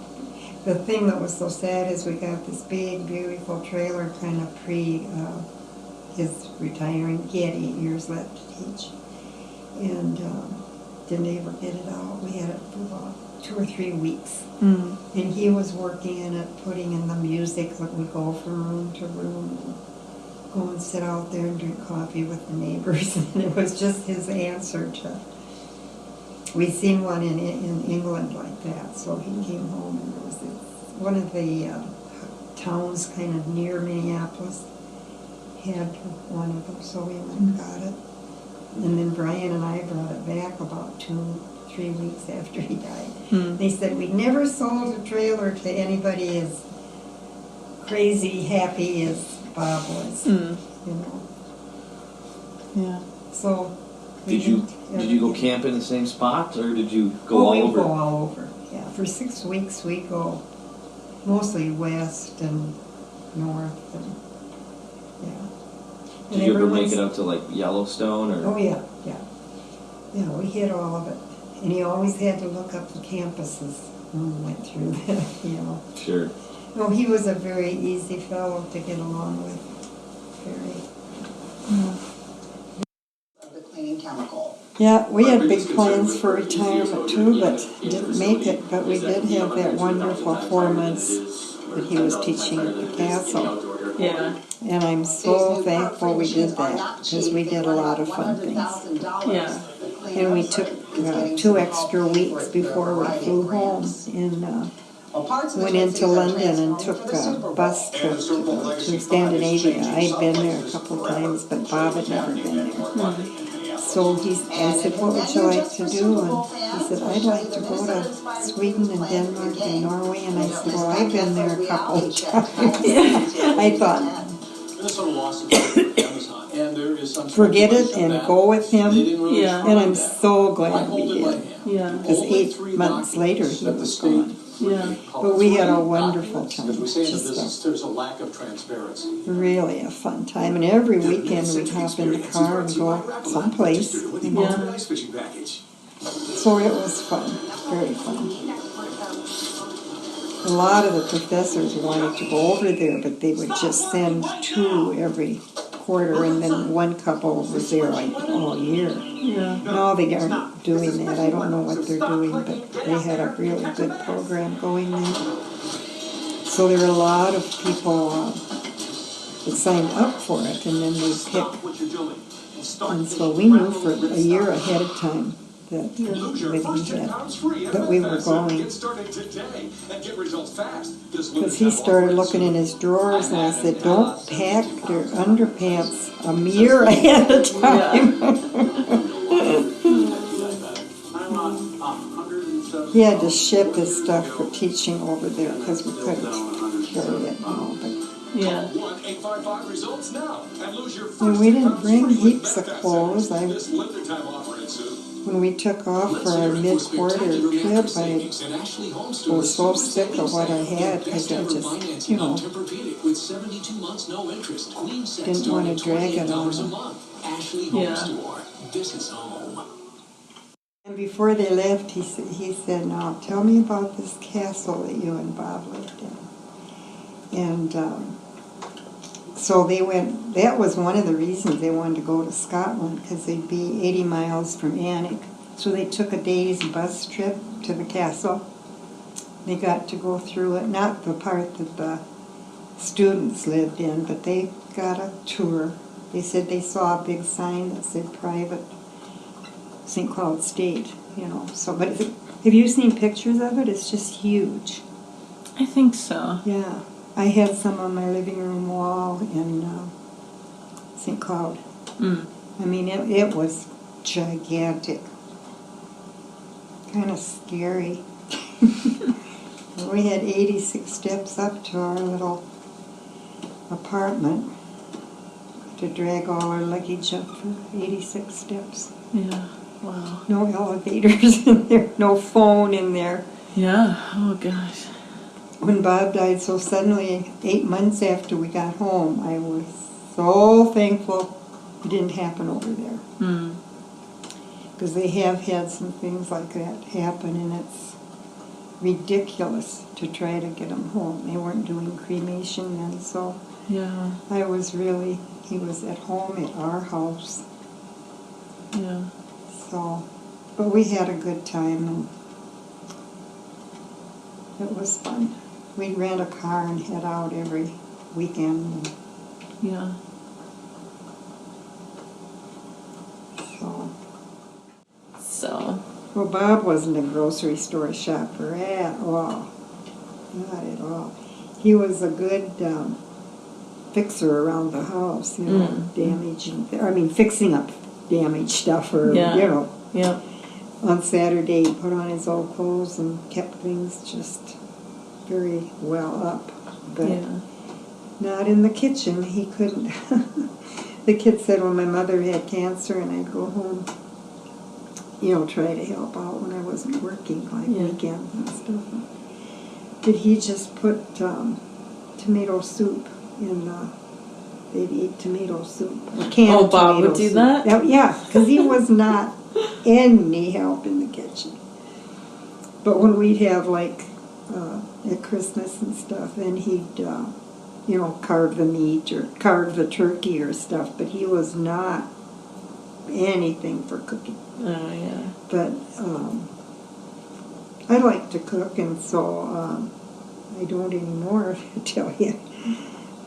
the thing that was so sad is we got this big, beautiful trailer kind of his retiring. He had 8 years left to teach. And didn't ever get it out. We had it for about 2 or 3 weeks. Mm. And he was working in it, putting in the music that would go from room to room. And go and sit out there and drink coffee with the neighbors. And it was just his answer to... We seen one in England like that, so he came home, and it was one of the towns kind of near Minneapolis had one of them, so we went and got it. And then Brian and I brought it back about 2-3 weeks after he died. They said, we never sold a trailer to anybody as crazy happy as Bob was, you know. Yeah. So... Did you go camp in the same spot, or did you go all over? We go all over. Yeah, for 6 weeks we go mostly west and north, and yeah. Did you ever make it up to like Yellowstone, or? Oh yeah. Yeah, we hit all of it, and you always had to look up the campuses when we went through that, you know. Sure. No, he was a very easy fellow to get along with. Very. The cleaning chemical. Yeah, we had big plans for retirement too, but didn't make it. But we did have that wonderful 4 months that he was teaching at the castle. Yeah. And I'm so thankful we did that, because we did a lot of fun things. Yeah. And we took 2 extra weeks before we flew home, and went into London and took a bus trip to Scandinavia. I'd been there a couple times, but Bob had never been there. So I said, what would you like to do? And he said, I'd like to go to Sweden and Denmark and Norway. And I said, well, I've been there a couple of times. I thought, forget it and go with him. Yeah. And I'm so glad we did. Yeah. Because 8 months later he was gone. Yeah. But we had a wonderful time. Because we say in the Just business, there's a lack of transparency. really a fun time. And every weekend we'd hop in the car and go someplace. You know. Yeah. Ice fishing package. So it was fun, very fun. A lot of the professors wanted to go over there, but they would just send 2 every quarter, and then one couple was there like all year. Yeah. No, they aren't doing that. I don't know what they're doing, but they had a really good program going there. So there were a lot of people that signed up for it, and then they picked. And so we knew for a year ahead of time that we were going. Because he started looking in his drawers, and I said, don't pack your underpants a year ahead of time. He had to ship his stuff for teaching over there because we couldn't carry it now. But Yeah. Call 1-855-RESULTS now and lose your And first we didn't £2 bring free with heaps of Medifast clothes. This limited time offer ensues. When we took off for our mid-quarter trip, I was so sick of what I had because I just, you know, didn't want to drag it on them. Yeah. And before they left, he said, "Now tell me about this castle that you and Bob lived in." And so they went. That was one of the reasons they wanted to go to Scotland, because they'd be 80 miles from Annick. So they took a day's bus trip to the castle. They got to go through it, not the part that the students lived in, but they got a tour. They said they saw a big sign that said private St. Cloud State, you know. So, but have you seen pictures of it? It's just huge. I think so. Yeah. I had some on my living room wall in St. Cloud. Mm. I mean, it was gigantic. Kind of scary. We had 86 steps up to our little apartment to drag all our luggage up for 86 steps. Yeah. Wow. No elevators in there, no phone in there. Yeah. Oh gosh. When Bob died so suddenly, 8 months after we got home, I was so thankful it didn't happen over there. Mm. Because they have had some things like that happen, and it's ridiculous to try to get them home. They weren't doing cremation then, so Yeah. he was at home at our house. Yeah. So, but we had a good time, and it was fun. We'd rent a car and head out every weekend. Yeah. So. Well, Bob wasn't a grocery store shopper at all. Not at all. He was a good fixer around the house, you know, fixing up damaged stuff, or, Yeah. you know. Yep. On Saturday, he put on his old clothes and kept things just very well up. But Yeah. not in the kitchen. He couldn't. The kid said when my mother had cancer and I'd go home, you know, try to help out when I wasn't working, like Yeah. weekends and stuff. Did he just put tomato soup in they'd eat tomato soup. A can Oh, of Bob tomato would do soup. that? Yeah, because he was not any help in the kitchen. But when we'd have, like, at Christmas and stuff, then he'd, you know, carve the meat or carve the turkey or stuff, but he was not anything for cooking. Oh yeah. But I like to cook, and so I don't anymore, I tell you.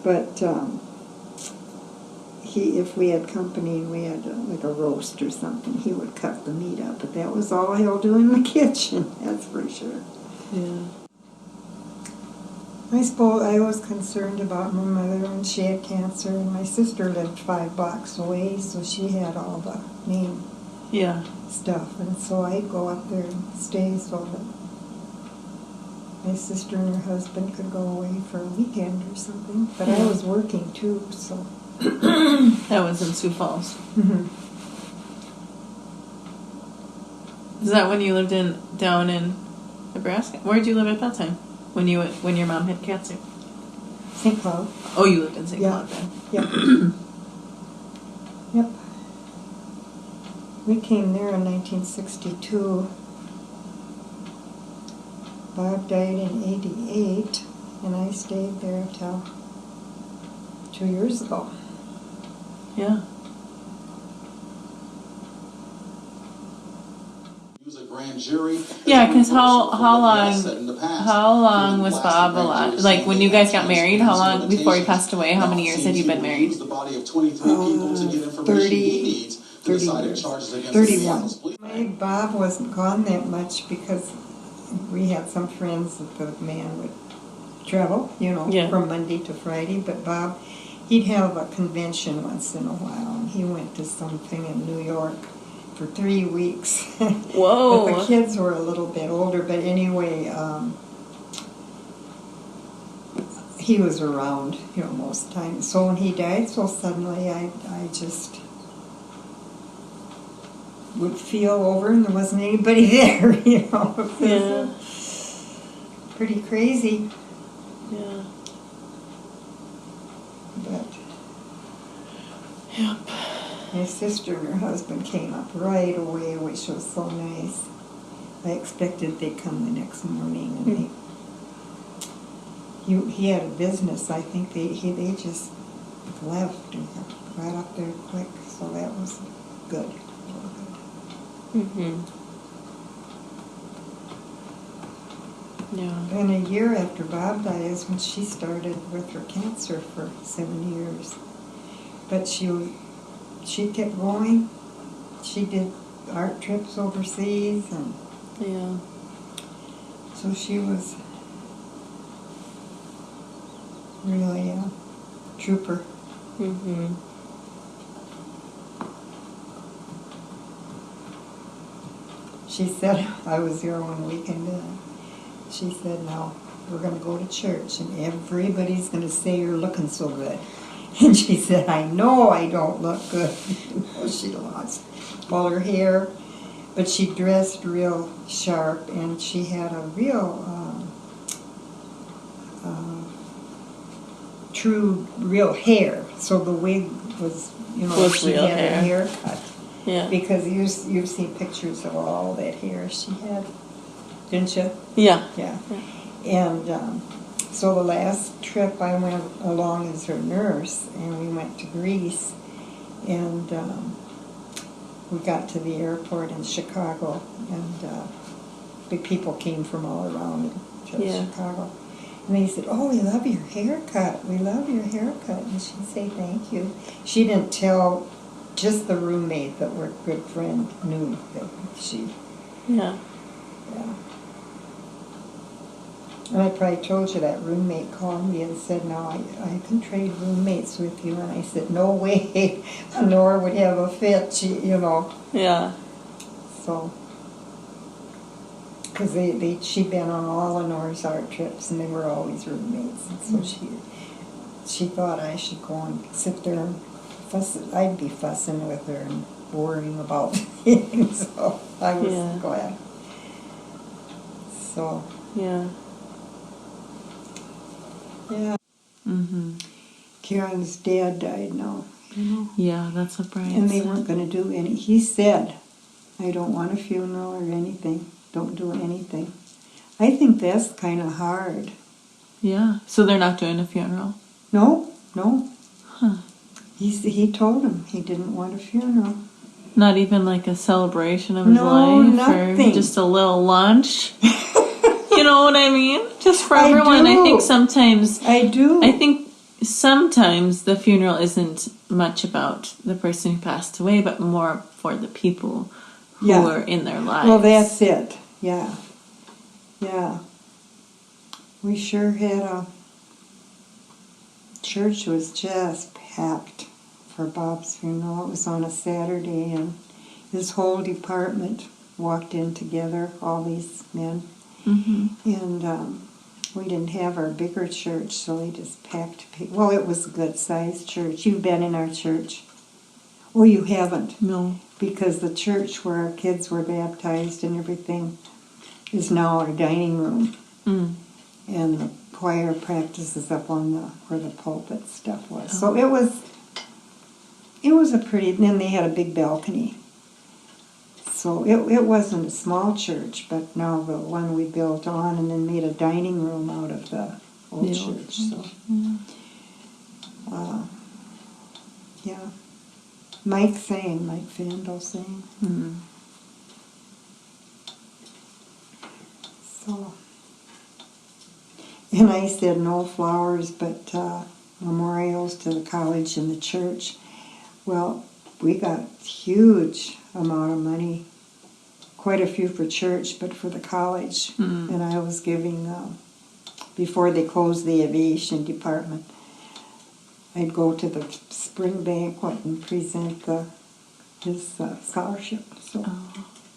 But if we had company and we had like a roast or something, he would cut the meat up. But that was all he'll do in the kitchen, that's for sure. Yeah. I suppose I was concerned about my mother when she had cancer, and my sister lived 5 blocks away, so she had all the main Yeah. stuff, and so I'd go up there and stay so that my sister and her husband could go away for a weekend or something. But I was working too, so. That was in Sioux Falls. Mm-hmm. Is that when you lived down in Nebraska? Where did you live at that time? When your mom had cancer? St. Cloud. Oh, you lived in St. Yeah. Cloud then. Yep. Yep. We came there in 1962. Barb died in 88, and I stayed there till 2 years ago. Yeah. Use a grand jury. Yeah, because how How long was Bob alive? Like when you guys got married, how long before he passed away? How many years had you been married? 31. Bob wasn't gone that much because we had some friends that the man would travel, you know, Yeah. from Monday to Friday. But Bob, he'd have a convention once in a while, and he went to something in New York for 3 weeks. Whoa. But the kids were a little bit older, but anyway, he was around, most times. So when he died so suddenly, I just would feel over and there wasn't anybody there, It was pretty crazy. Yeah. But Yep. my sister and her husband came up right away, which was so nice. I expected they'd come the next morning, and he had a business. I think they just left and got up there quick, so that was good. Mhm. Yeah. And a year after Bob died is when she started with her cancer for 7 years. But she kept going. She did art trips overseas, and Yeah. so she was really a trooper. Mhm. She said, I was here one weekend, and she said, now we're going to go to church, and everybody's going to say you're looking so good. And she said, I know I don't look good. She lost all her hair, but she dressed real sharp, and she had a real true real hair. So the wig was, Was she real had hair. a haircut. Yeah. Because you've seen pictures of all that hair she had, didn't you? Yeah. Yeah. And so the last trip I went along as her nurse, and we went to Greece, and we got to the airport in Chicago, and big people came from all around to Chicago. And they said, oh, we love your haircut. We love your haircut. And she'd say, thank you. She didn't tell, just the roommate that we're good friend knew that she, Yeah. yeah. And I probably told you that roommate called me and said, no, I can trade roommates with you. And I said, no way. Nora would have a fit, Yeah. So, because she'd been on all of Nora's art trips, and they were always roommates. And so she thought I should go and sit there and fuss. I'd be fussing with her and worrying about things. So I was glad. So. Yeah. Yeah. Mhm. Karen's dad died now, Yeah, that's what Brian And they said. weren't going to do any. He said, I don't want a funeral or anything. Don't do anything. I think that's kind of hard. Yeah. So they're not doing a funeral? No. Huh. He told him he didn't want a funeral. Not even like a celebration of his No, life? nothing. Or just a little lunch? You know what I mean? Just for I everyone. do. I think sometimes... I do. I think sometimes the funeral isn't much about the person who passed away, but more for the people who are in their lives. Well, that's it. Yeah. Yeah. We sure had a... Church was just packed for Bob's funeral. It was on a Saturday, and his whole department walked in together, all these men. Mm-hmm. And we didn't have our bigger church, so they just packed people. Well, it was a good-sized church. You've been in our church. Oh, you haven't? No. Because the church where our kids were baptized and everything is now our dining room. Mm. And the choir practices up on where the pulpit stuff was. Oh. So it was a pretty... Then they had a big balcony. So it wasn't a small church, but now the one we built on and then made a dining room out of the old church. So, yeah. Mike Fandel sang. Mm. So, and I said no flowers, but memorials to the college and the church. Well, we got huge amount of money, quite a few for church, but for the college. Mm. And I was giving, before they closed the aviation department, I'd go to the spring banquet and present his scholarship. So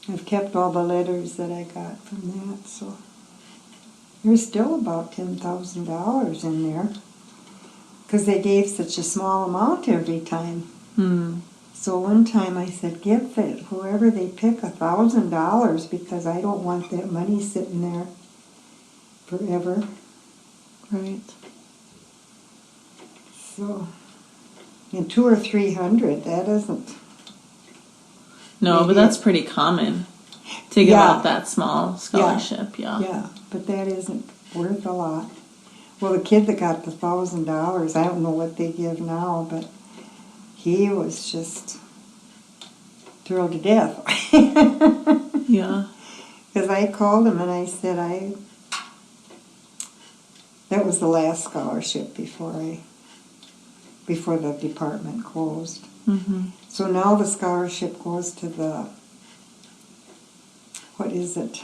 I've kept all the letters that I got from that. So There's still about $10,000 in there. Because they gave such a small amount every time. So one time I said, give it, whoever they pick, $1,000 because I don't want that money sitting there forever. Right. So, and 200 or 300, that isn't. No, but Maybe that's pretty common to give Yeah. out that small scholarship. Yeah. Yeah, but that isn't worth a lot. Well, the kid that got the $1,000, I don't know what they give now, but he was just thrilled to death. Yeah. Because I called him and I said, that was the last scholarship before the department closed. So now the scholarship goes to what is it?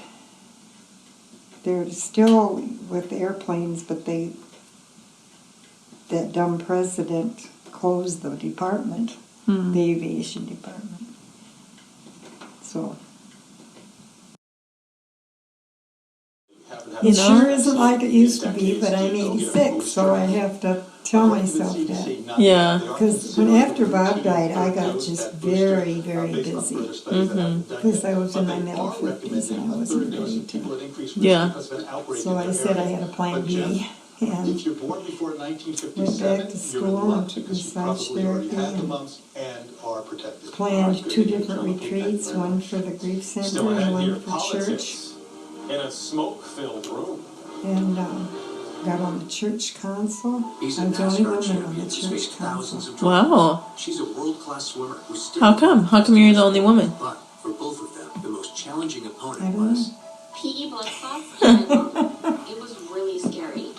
They're still with airplanes, but that dumb president closed the department, the aviation department. So it sure isn't like it used to be, but I'm 86, so I have to tell myself that. Yeah. Because after Bob died, I got just very, very busy. Because I was in my middle 50s and I wasn't ready to. Yeah. So I said I had a plan B. And went back to school and took massage therapy and planned 2 different retreats, one for the grief center and one for church. In a smoke-filled room. And got on the church council. I was the only woman on the church council. Wow. She's a world-class swimmer who still How come? How come you're the only woman? But for both of them, the most challenging I opponent don't know. was PE blood clots. It was really scary.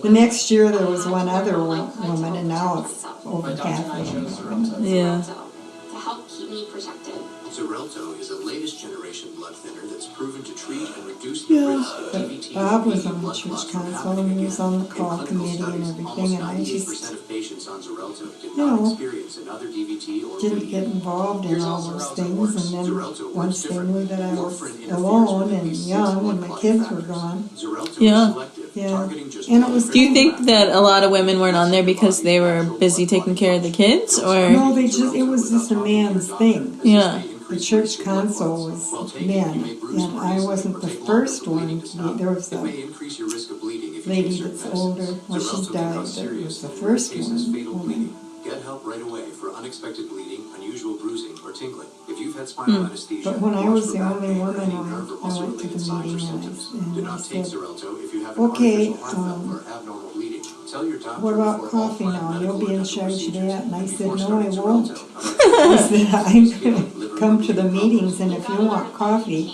The next year there was one other woman, and now it's over half of them. Yeah. To help keep me protected. Xarelto is a latest generation blood thinner that's proven to treat and reduce the risk of But DVT. Bob was on the church council, and he was on the call committee and everything, and I just of patients on Xarelto did you not know, experience another DVT or didn't get involved in all those things, and then once they knew that I was alone and young and my kids were gone, Yeah. yeah, and it was. Do you think that a lot of women weren't on there because they were busy taking care of the kids, or? No, it was just a man's thing. Yeah. The church council was men, and I wasn't the first one to be. There was a lady that's older. Well, she's died, but it was the first woman. Get help right away for unexpected bleeding, unusual bruising, or tingling. If you've had spinal anesthesia, But when I watch was for the back only pain, woman, any I nerve or went muscle to related the signs or meeting symptoms. Do and I not take said, Xarelto if you have an okay, artificial heart valve or abnormal bleeding. Tell your doctor what about before all coffee planned now? medical You'll be or in dental charge of procedures that. And I and said, before no, I starting won't. Xarelto. I said, I'm going to come to the meetings, and if you want coffee,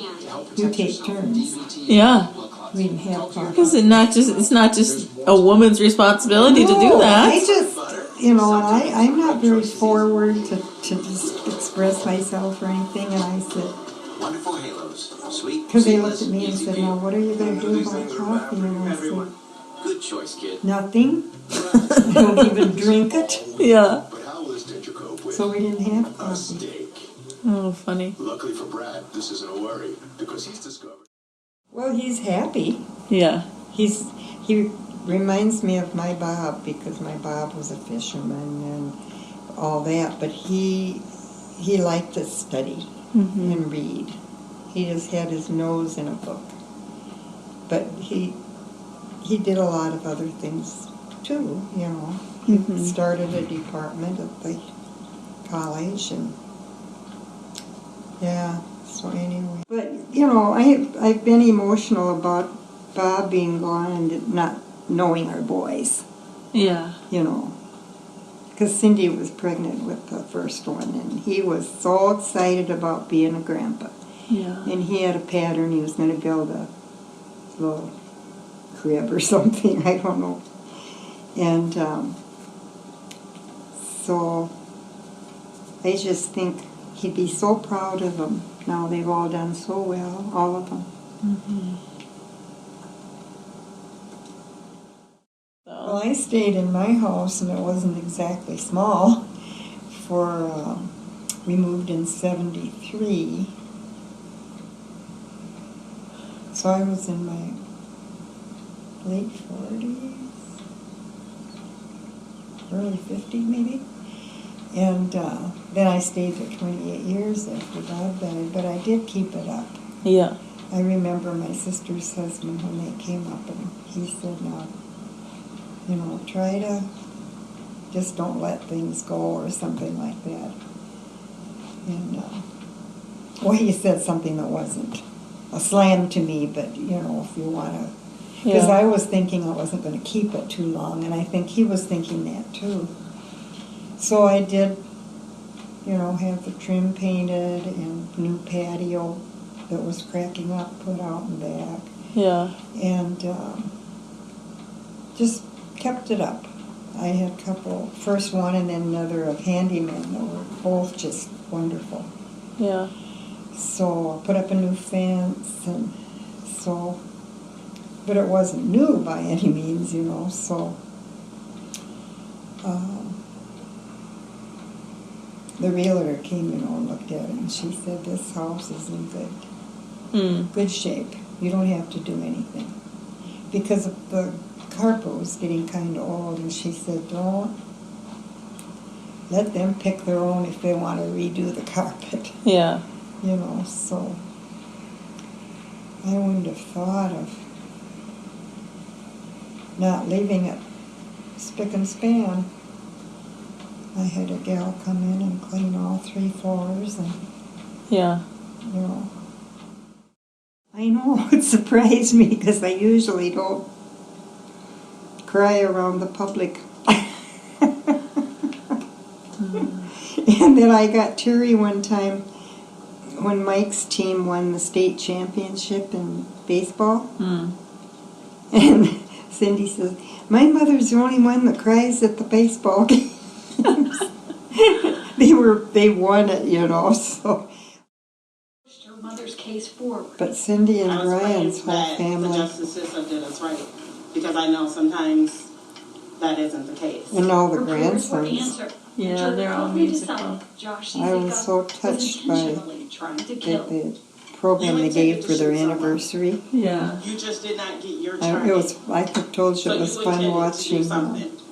you take turns. Yeah. We didn't have coffee. Because it's not just a woman's responsibility to do No, that. I just, and I'm not very forward to just express myself or anything, and I said, Wonderful halos. Sweet. because they looked at me and said, now what are you going to do about coffee? And I said, Good choice, kid. nothing. I don't even drink it. Yeah. But how will this teacher cope with So we didn't have a coffee. steak? Oh, funny. Luckily for Brad, this isn't a worry because he's discovered. Well, he's happy. Yeah. He reminds me of my Bob, because my Bob was a fisherman and all that, but he liked to study and read. He just had his nose in a book. But he did a lot of other things too, you know. He started a department at the college, and yeah, so anyway. But, you know, I've been emotional about Bob being gone and not knowing our boys, Yeah. you know. Because Cindy was pregnant with the first one, and he was so excited about being a grandpa. Yeah. And he had a pattern. He was going to build a little crib or something. I don't know. And so I just think he'd be so proud of them. Now they've all done so well, all of them. Well, I stayed in my house, and it wasn't exactly small. We moved in '73. So I was in my late 40s, early 50s maybe. And then I stayed for 28 years after Bob died, but I did keep it up. Yeah. I remember my sister's husband when they came up, and he said, "Now, you know, try to just don't let things go," or something like that. And well, he said something that wasn't a slam to me, but you know, if you want to, because I was thinking I wasn't going to keep it too long, and I think he was thinking that too. So I did, you know, have the trim painted and new patio that was cracking up put out in back. Yeah. And just kept it up. I had a couple, first one and then another of handymen that were both just wonderful. Yeah. So I put up a new fence, and so, but it wasn't new by any means, you know, so the realtor came, you know, and looked at it, and she said, "This house is in good shape. You don't have to do anything." Because the carpet was getting kind of old, and she said, "Don't let them pick their own if they want to redo the carpet." Yeah. You know, so I wouldn't have thought of not leaving it spick and span. I had a gal come in and clean all 3 floors, and Yeah. you know. I know, it surprised me because I usually don't cry around the public. And then I got teary one time when Mike's team won the state championship in baseball. And Cindy says, "My mother's the only one that cries at the baseball games." They won it, you know, so. Your mother's case forward. But Cindy and I was Brian's praying whole that family. the justice system did us right, because I know sometimes that isn't the case. And all the Reporters were grandsons. answered. Yeah, they're all Jury musical. decided Josh I was Zika so was touched by intentionally trying to kill. the program they gave for their anniversary. Yeah. You just did not get your turn. I told you it was fun watching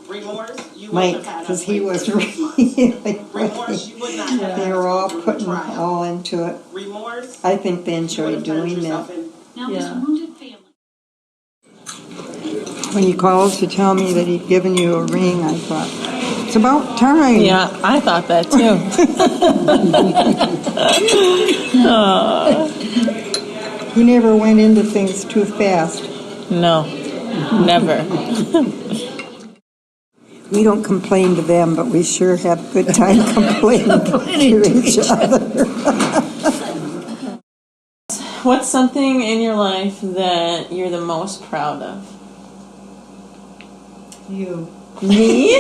Remorse, you wouldn't Mike, have had because us he wait was for 6 months. really Remorse, you would not have had They were us all go through putting the trial. all into it. Remorse, I think they you would enjoyed have turned doing yourself that. in. Now this Yeah. wounded family. When you called to tell me that he'd given you a ring, I thought, it's about time. Yeah, I thought that too. He never went into things too fast. No, never. We don't complain to them, but we sure have a good time complaining to each other. What's something in your life that you're the most proud of? You. Me?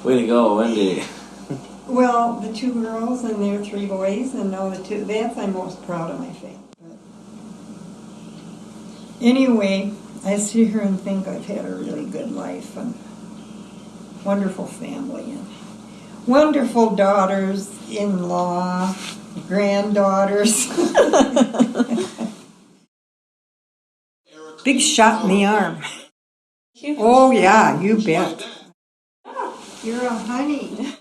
Way to go, Wendy. Well, the 2 girls and their 3 boys, and now the 2, that's I'm most proud of my family. But anyway, I sit here and think I've had a really good life and wonderful family and wonderful daughters-in-law, granddaughters. Big shot in the arm. Oh yeah, you bet. You're a honey.